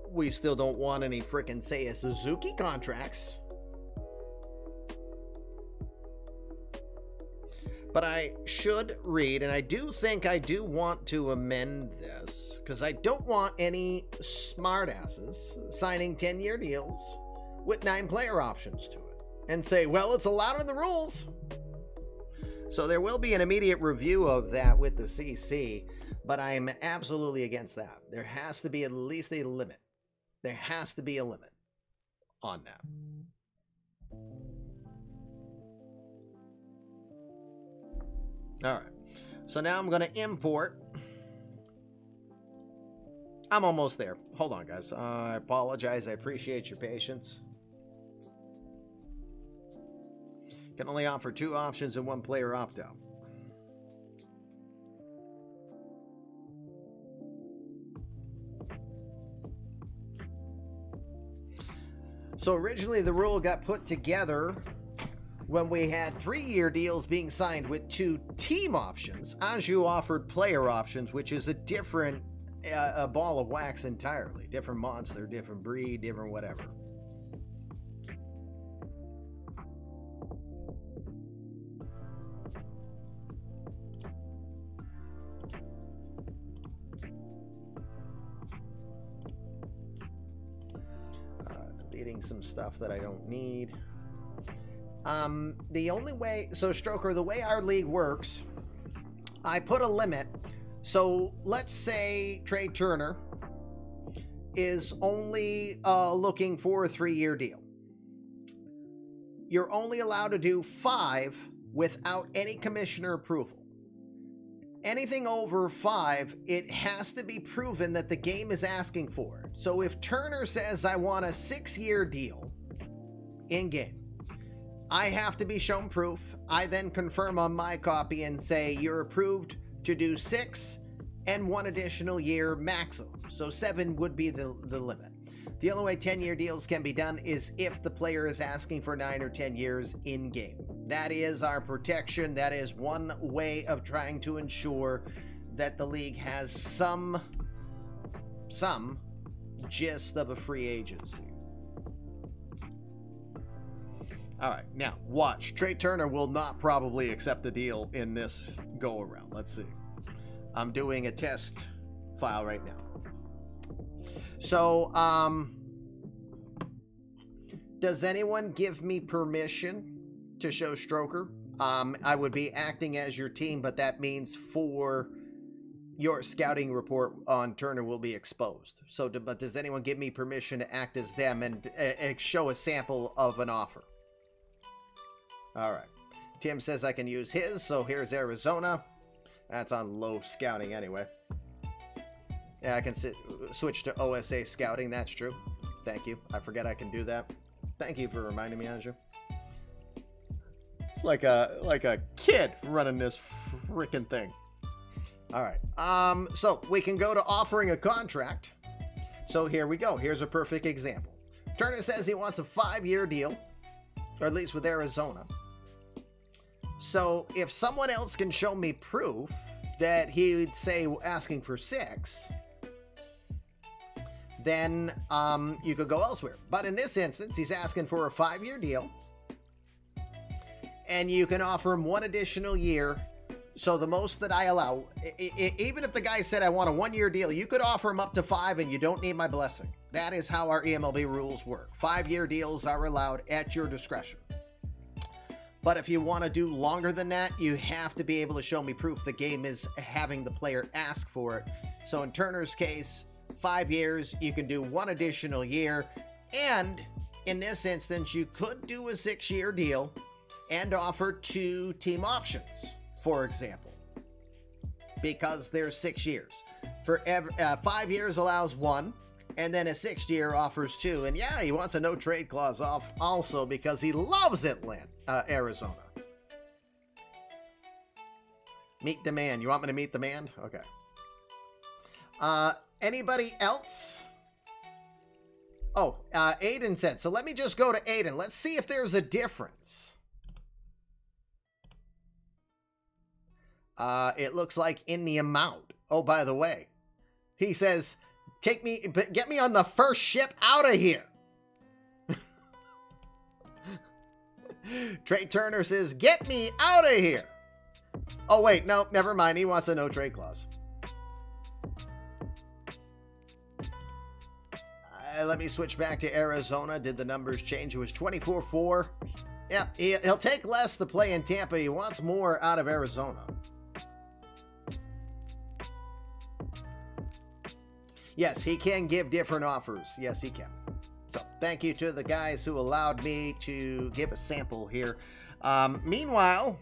we still don't want any frickin' Seiya Suzuki contracts. But I should read, and I do think I do want to amend this, because I don't want any smartasses signing 10-year deals with 9 player options to it and say, well, it's allowed in the rules. So there will be an immediate review of that with the CC, but I'm absolutely against that. There has to be at least a limit. There has to be a limit on that. All right, so now I'm going to import. I'm almost there. Hold on, guys. I apologize. I appreciate your patience. Can only offer 2 options and 1 player opt-out. So originally the rule got put together when we had 3-year deals being signed with 2 team options. Anju offered player options, which is a different a ball of wax entirely. Different monster, different breed, different whatever. Deleting some stuff that I don't need. The only way, so Stroker, the way our league works, I put a limit. So let's say Trey Turner is only looking for a 3-year deal. You're only allowed to do 5 without any commissioner approval. Anything over 5, it has to be proven that the game is asking for it. So if Turner says, I want a 6-year deal in game, I have to be shown proof. I then confirm on my copy and say you're approved to do 6 and 1 additional year maximum. So 7 would be the limit. The only way 10-year deals can be done is if the player is asking for 9 or 10 years in game. That is our protection. That is one way of trying to ensure that the league has some gist of a free agency. All right, now watch. Trey Turner will not probably accept the deal in this go around. Let's see. I'm doing a test file right now. So, does anyone give me permission to show Stroker? I would be acting as your team, but that means for your scouting report on Turner will be exposed. So, but does anyone give me permission to act as them and show a sample of an offer? All right. Tim says I can use his, so here's Arizona. That's on low scouting anyway. Yeah, I can switch to OSA scouting. That's true. Thank you. I forget I can do that. Thank you for reminding me, Anju. It's like a kid running this freaking thing. All right. So we can go to offering a contract. So here we go. Here's a perfect example. Turner says he wants a 5-year deal, or at least with Arizona. So if someone else can show me proof that he would say asking for 6, then you could go elsewhere. But in this instance, he's asking for a 5-year deal, and you can offer him 1 additional year So the most that I allow, even if the guy said I want a 1-year deal, you could offer him up to 5 and you don't need my blessing. That is how our eMLB rules work. 5-year deals are allowed at your discretion. But if you want to do longer than that, you have to be able to show me proof the game is having the player ask for it. So in Turner's case, 5 years, you can do 1 additional year. And in this instance, you could do a 6-year deal and offer 2 team options, for example, because there's 6 years. For 5 years allows 1, and then a 6th year offers 2. And yeah, he wants a no trade clause off also because he loves Arizona. Meet the man. You want me to meet the man? Okay. Anybody else? Oh, Aiden said. So let me just go to Aiden. Let's see if there's a difference. It looks like in the amount. Oh, by the way, he says, get me on the first ship out of here. Trey Turner says, get me out of here. Oh, wait, no, never mind. He wants a no trade clause. Let me switch back to Arizona. Did the numbers change? It was 24-4. Yeah, he'll take less to play in Tampa. He wants more out of Arizona. Yes, he can give different offers. Yes, he can. So, thank you to the guys who allowed me to give a sample here. Meanwhile,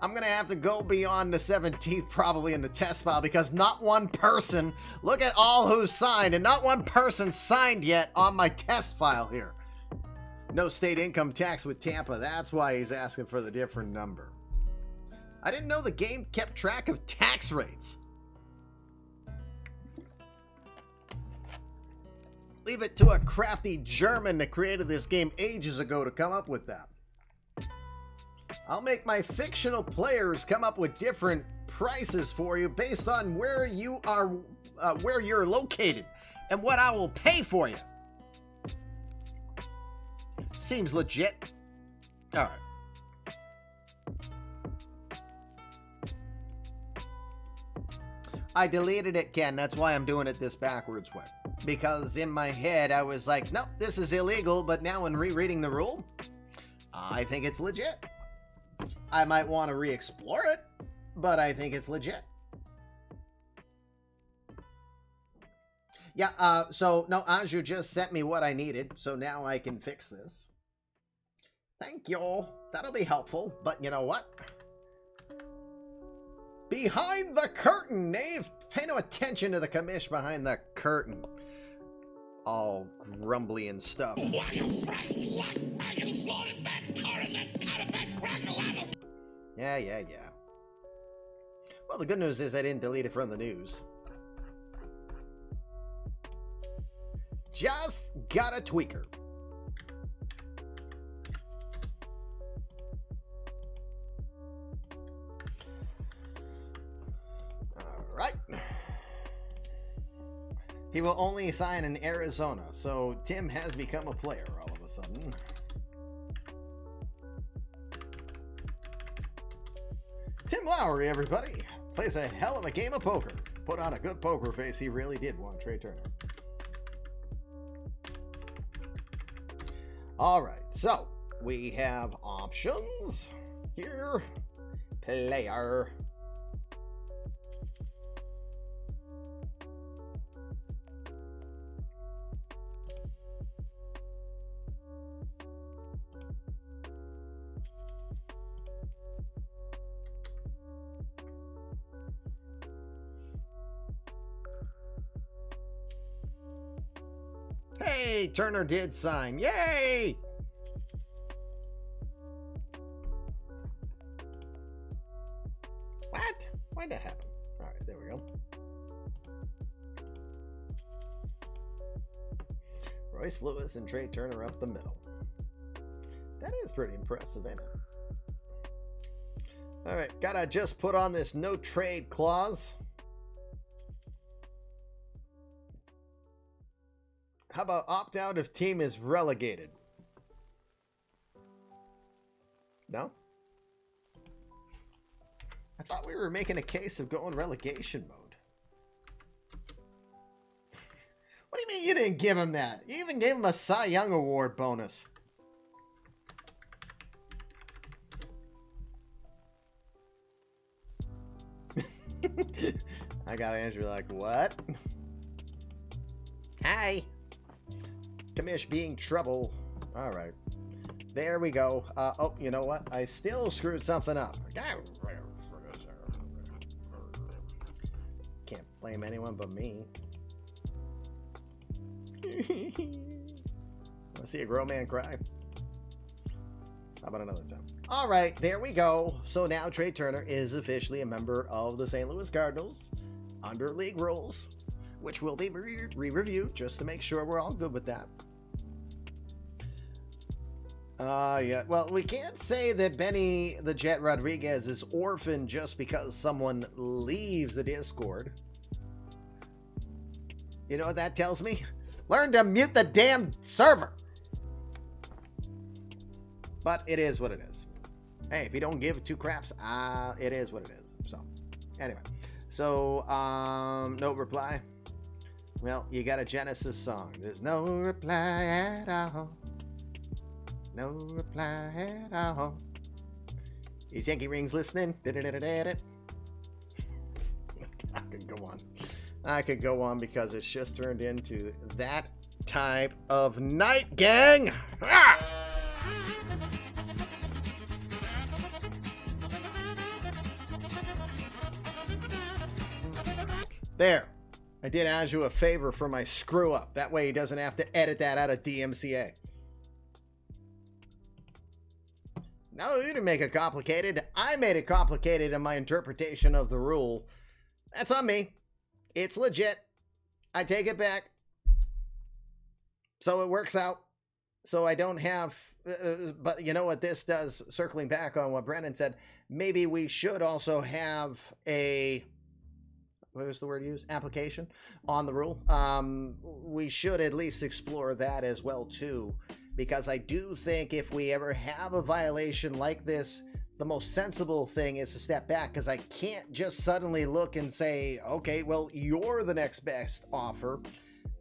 I'm going to have to go beyond the 17th probably in the test file because not one person, look at all who's signed, and not one person signed yet on my test file here. No state income tax with Tampa. That's why he's asking for the different number. I didn't know the game kept track of tax rates. Leave it to a crafty German that created this game ages ago to come up with that. I'll make my fictional players come up with different prices for you based on where you are, where you're located, and what I will pay for you. Seems legit. All right. I deleted it, Ken. That's why I'm doing it this backwards way. Because in my head, I was like, nope, this is illegal. But now in rereading the rule, I think it's legit. I might want to re-explore it, but I think it's legit. Yeah, so, no, Anju just sent me what I needed. So now I can fix this. Thank you. That'll be helpful. But you know what? Behind the curtain, Nave. Pay no attention to the commish behind the curtain. All grumbly and stuff. Yeah. Well, the good news is I didn't delete it from the news. Just got a tweaker. Right. He will only sign in Arizona, so Tim has become a player all of a sudden. Tim Lowry, everybody, plays a hell of a game of poker. Put on a good poker face. He really did want Trey Turner. All right, so we have options here. Player. Hey, Turner did sign. Yay! What? Why'd that happen? All right, there we go. Royce Lewis and Trey Turner up the middle. That is pretty impressive, ain't it? All right, gotta just put on this no trade clause. How about opt out if team is relegated? No? I thought we were making a case of going relegation mode. What do you mean you didn't give him that? You even gave him a Cy Young Award bonus. I got Andrew like, what? Hi. Commish being trouble. All right. There we go. Oh, you know what? I still screwed something up. Can't blame anyone but me. Want to see a grown man cry? How about another time? All right, there we go. So now Trey Turner is officially a member of the St. Louis Cardinals under league rules, which will be re-reviewed just to make sure we're all good with that. Yeah. Well, we can't say that Benny the Jet Rodriguez is orphaned just because someone leaves the Discord. You know what that tells me? Learn to mute the damn server. But it is what it is. Hey, if you don't give two craps, it is what it is. So, anyway. So, no reply. Well, you got a Genesis song. There's no reply at all. No reply at all. Is Yankee Rings listening? I could go on. I could go on because it's just turned into that type of night, gang. Ah! There. I did Andrew a favor for my screw up. That way he doesn't have to edit that out of DMCA. No, you didn't make it complicated. I made it complicated in my interpretation of the rule. That's on me. It's legit. I take it back. So it works out. So I don't have... but you know what this does? Circling back on what Brennan said, maybe we should also have a... what was the word used? Application on the rule. We should at least explore that as well, too. Because I do think if we ever have a violation like this, the most sensible thing is to step back, because I can't just suddenly look and say, okay, well, you're the next best offer.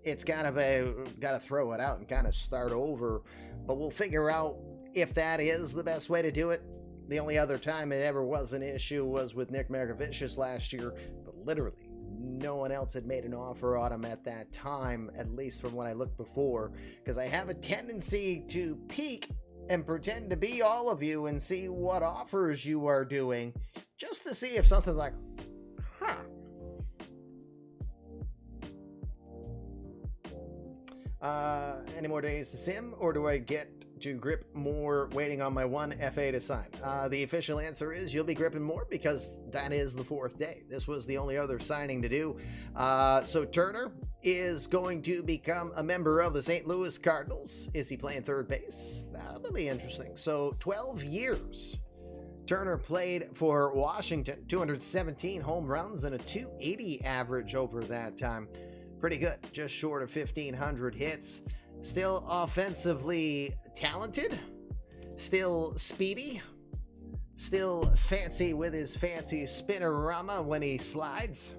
It's gotta throw it out and kind of start over. But we'll figure out if that is the best way to do it. The only other time it ever was an issue was with Nick Markovicius last year, but literally no one else had made an offer on him at that time, at least from when I looked before, because I have a tendency to peek and pretend to be all of you and see what offers you are doing, just to see if something's like, huh. Any more days to sim, or do I get to grip more waiting on my one FA to sign? The official answer is you'll be gripping more, because that is the 4th day. This was the only other signing to do. So Turner is going to become a member of the St. Louis Cardinals. Is he playing third base? That'll be interesting. So 12 years. Turner played for Washington, 217 home runs and a 280 average over that time. Pretty good. Just short of 1,500 hits. Still offensively talented, still speedy, still fancy with his fancy spinnerama when he slides.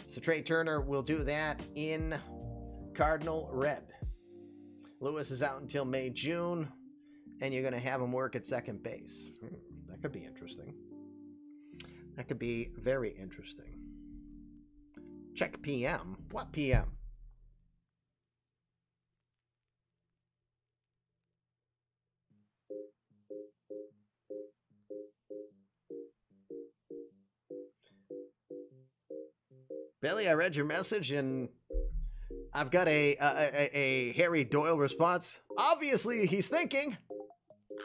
So Trey Turner will do that in Cardinal red. Lewis is out until May, June, and you're going to have him work at second base. That could be interesting. That could be very interesting. Check PM. What PM? Billy, I read your message and I've got a Harry Doyle response. Obviously, he's thinking.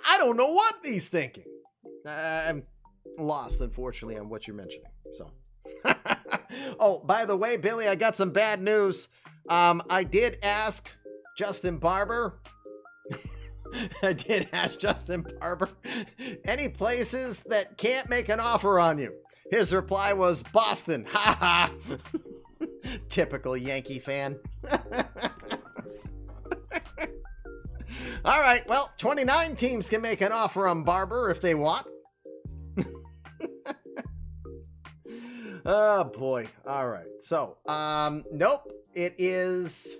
I don't know what he's thinking. I'm lost, unfortunately, on what you're mentioning. So, oh, by the way, Billy, I got some bad news. I did ask Justin Barber. I did ask Justin Barber any places that can't make an offer on you. His reply was Boston. Ha ha. Typical Yankee fan. All right. Well, 29 teams can make an offer on Barber if they want. Oh boy. All right. So, nope. It is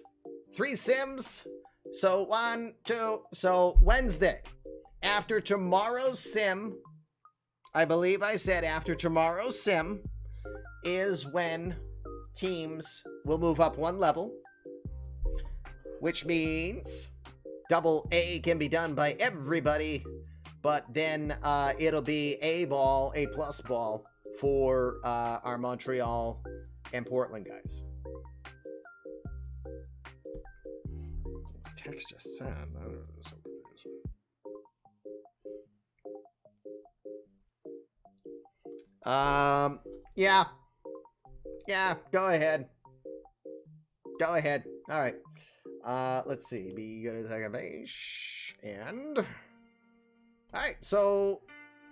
3 sims. So 1, 2. So Wednesday. After tomorrow's sim, I believe I said after tomorrow's sim is when teams will move up 1 level, which means double A can be done by everybody, but then it'll be A ball, A plus ball for our Montreal and Portland guys. This text just said, I don't know. Yeah. Yeah, go ahead. Go ahead. All right. Let's see. Be good as a second base. And all right, so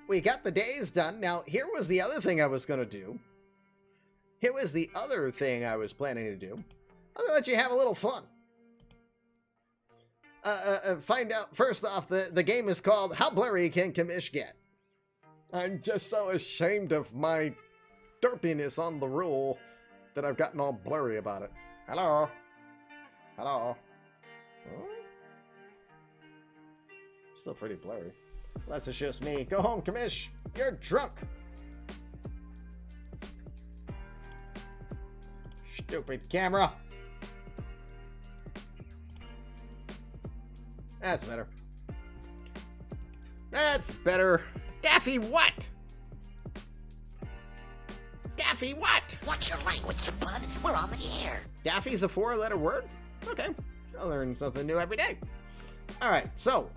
we got the days done. Now, here was the other thing I was going to do. Here was the other thing I was planning to do. I'm going to let you have a little fun. Find out, first off, the game is called How Blurry Can Kamish Get? I'm just so ashamed of my derpiness on the rule that I've gotten all blurry about it. Hello? Hello? Huh? Still pretty blurry. Unless it's just me. Go home, Kamish. You're drunk. Stupid camera. That's better. That's better. Daffy what? Daffy what? Watch your language, bud. We're on the air. Daffy's a 4-letter word? Okay. I'll learn something new every day. All right, so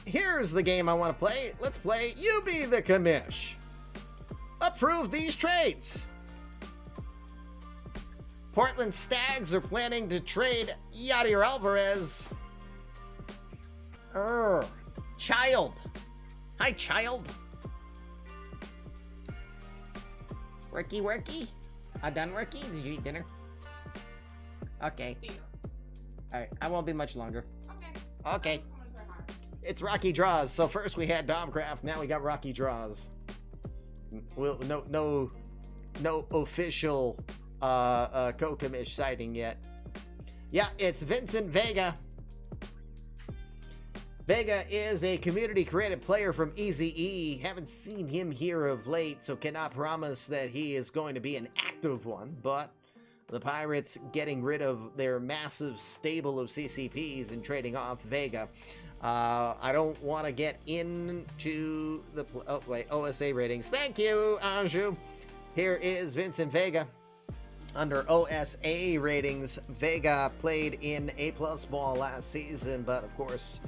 here's the game I want to play. Let's play You Be the Commish. Approve these trades. Portland Stags are planning to trade Yadier Alvarez. Child. Hi, child. Worky? Done worky? Did you eat dinner? Okay. All right, I won't be much longer. Okay. It's Rocky Draws. So first we had Domcraft, now we got Rocky Draws. Well, no official co-commish sighting yet. Yeah, it's Vincent Vega. Vega is a community created player from Eazy-E. Haven't seen him here of late, so cannot promise that he is going to be an active one, but the Pirates getting rid of their massive stable of CCPs and trading off Vega. I don't want to get into the OSA ratings. Thank you, Anju. Here is Vincent Vega. Under OSA ratings, Vega played in A+ ball last season, but of course,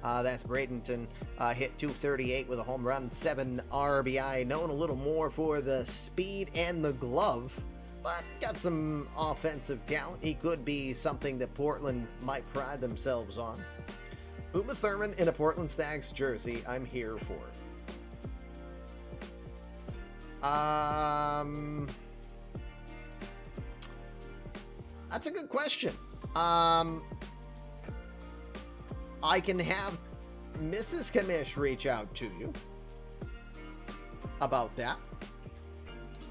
that's Bradenton. Hit .238 with a home run, 7 RBI. Known a little more for the speed and the glove, but got some offensive talent. He could be something that Portland might pride themselves on. Uma Thurman in a Portland Stags jersey. I'm here for it. That's a good question. I can have Mrs. Kamish reach out to you about that.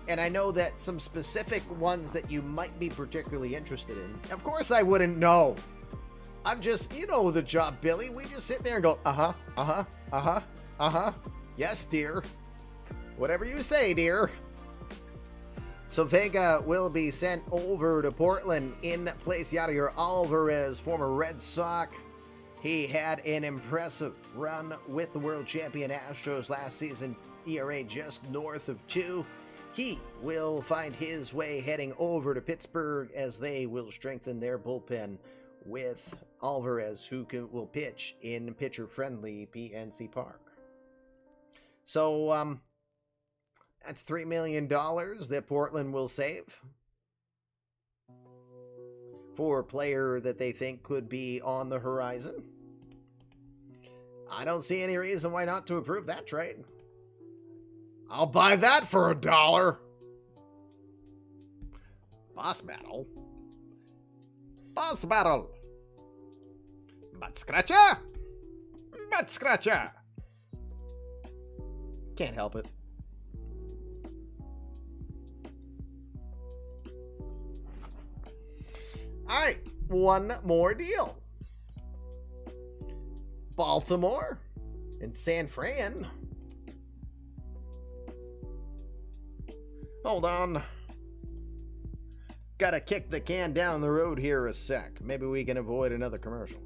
And I know that some specific ones that you might be particularly interested in. Of course I wouldn't know. I'm just, you know the job, Billy. We just sit there and go, yes, dear. Whatever you say, dear. So Vega will be sent over to Portland in place Yadier Alvarez, former Red Sox. He had an impressive run with the world champion Astros last season, ERA just north of 2. He will find his way heading over to Pittsburgh as they will strengthen their bullpen with Alvarez, who will pitch in pitcher-friendly PNC Park. So, that's $3 million that Portland will save for a player that they think could be on the horizon. I don't see any reason why not to approve that trade. I'll buy that for $1. Boss battle. Boss battle. Butt scratcher. Butt scratcher. Can't help it. All right, one more deal. Baltimore and San Fran. Hold on. Gotta kick the can down the road here a sec. Maybe we can avoid another commercial.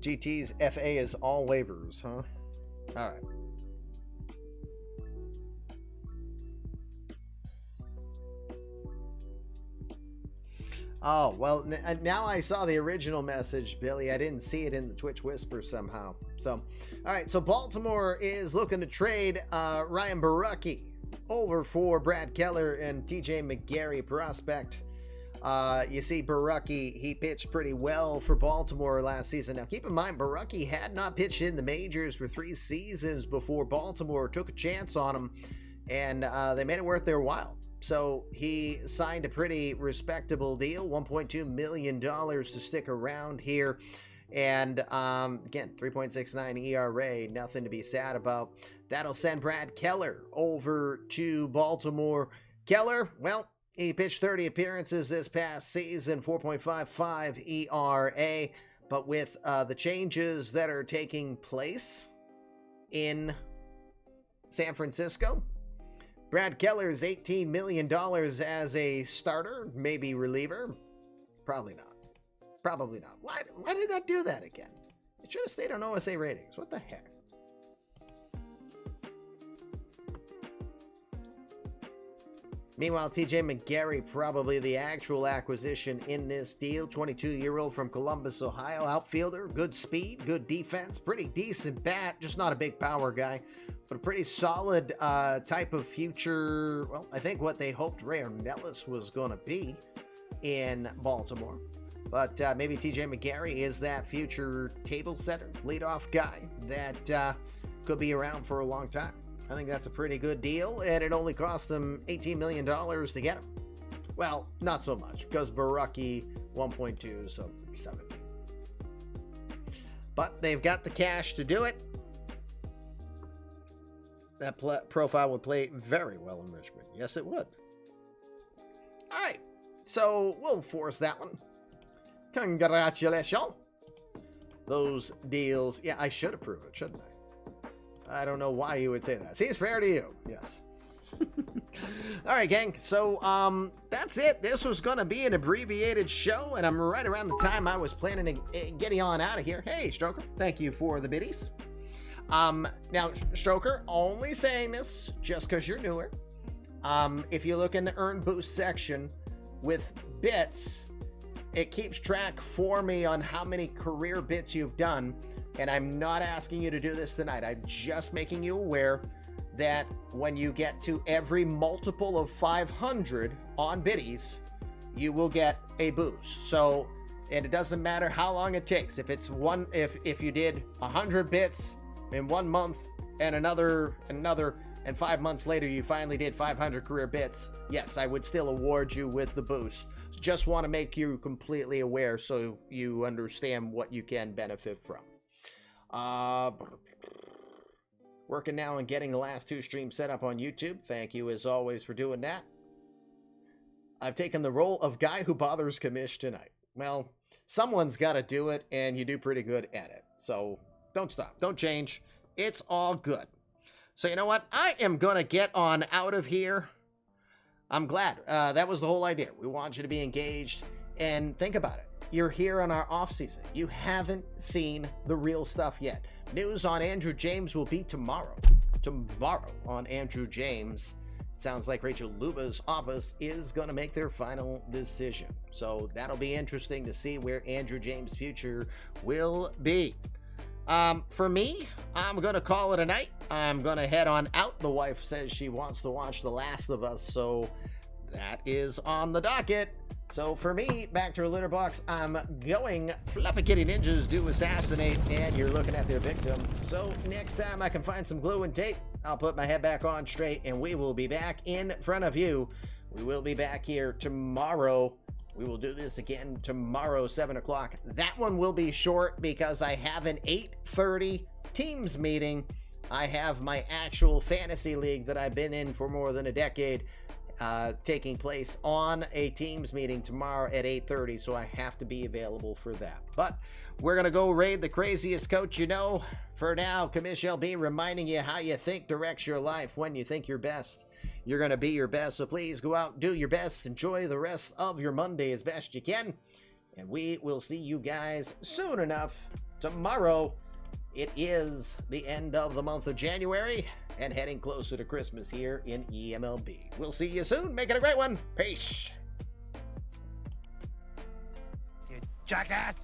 GT's FA is all waivers, huh? All right. Oh, well, now I saw the original message, Billy. I didn't see it in the Twitch Whisper somehow. So, all right. So Baltimore is looking to trade Ryan Borucki over for Brad Keller and TJ McGarry prospect. You see, Borucki, he pitched pretty well for Baltimore last season. Now, keep in mind, Borucki had not pitched in the majors for 3 seasons before Baltimore took a chance on him, and they made it worth their while. So he signed a pretty respectable deal, $1.2 million to stick around here. And again, 3.69 ERA, nothing to be sad about. That'll send Brad Keller over to Baltimore. Keller, well, he pitched 30 appearances this past season, 4.55 ERA. But with the changes that are taking place in San Francisco, Brad Keller's $18 million as a starter, maybe reliever. Probably not. Probably not. Why did that do that again? It should have stayed on OSA ratings. What the heck? Meanwhile, TJ McGarry, probably the actual acquisition in this deal. 22-year-old from Columbus, Ohio. Outfielder, good speed, good defense, pretty decent bat. Just not a big power guy, but a pretty solid type of future. Well, I think what they hoped Ray Ornelas was going to be in Baltimore. But maybe TJ McGarry is that future table setter, leadoff guy that could be around for a long time. I think that's a pretty good deal, and it only cost them $18 million to get him. Well, not so much, because Borucki 1.2, so 17. But they've got the cash to do it. That profile would play very well in Richmond. Yes, it would. All right, so we'll force that one. Congratulations. Those deals. Yeah, I should approve it, shouldn't I? I don't know why you would say that. Seems fair to you. Yes. All right, gang. So, that's it. This was going to be an abbreviated show, and I'm right around the time I was planning to getting on out of here. Hey, Stroker, thank you for the biddies. Now, Stroker, only saying this just because you're newer. If you look in the Earn Boost section with bits, it keeps track for me on how many career bits you've done. And I'm not asking you to do this tonight. I'm just making you aware that when you get to every multiple of 500 on biddies, you will get a boost. So, and it doesn't matter how long it takes. If it's if you did 100 bits in 1 month and another, and 5 months later you finally did 500 career bits, yes, I would still award you with the boost. Just want to make you completely aware so you understand what you can benefit from. Working now on getting the last 2 streams set up on YouTube. Thank you as always for doing that. I've taken the role of guy who bothers commish tonight. Well, someone's got to do it, and you do pretty good at it. So don't stop. Don't change. It's all good. So you know what? I am going to get on out of here. I'm glad. That was the whole idea. We want you to be engaged, and think about it. You're here on our off season. You haven't seen the real stuff yet. News on Andrew James will be tomorrow. Tomorrow on Andrew James. It sounds like Rachel Luba's office is going to make their final decision. So that'll be interesting to see where Andrew James' future will be. For me, I'm going to call it a night. I'm going to head on out. The wife says she wants to watch The Last of Us, so that is on the docket. So for me, back to our litter box, I'm going Fluffy Kitty Ninjas do assassinate, and you're looking at their victim. So next time I can find some glue and tape, I'll put my head back on straight, and we will be back in front of you. We will be back here tomorrow. We will do this again tomorrow, 7 o'clock. That one will be short because I have an 8:30 Teams meeting. I have my actual fantasy league that I've been in for more than a decade taking place on a Teams meeting tomorrow at 8:30, so I have to be available for that. But we're going to go raid the craziest coach you know. For now, Commish LB reminding you how you think directs your life. When you think your best, you're going to be your best. So please go out, do your best, enjoy the rest of your Monday as best you can. And we will see you guys soon enough tomorrow. It is the end of the month of January and heading closer to Christmas here in eMLB. We'll see you soon. Make it a great one. Peace. You jackass!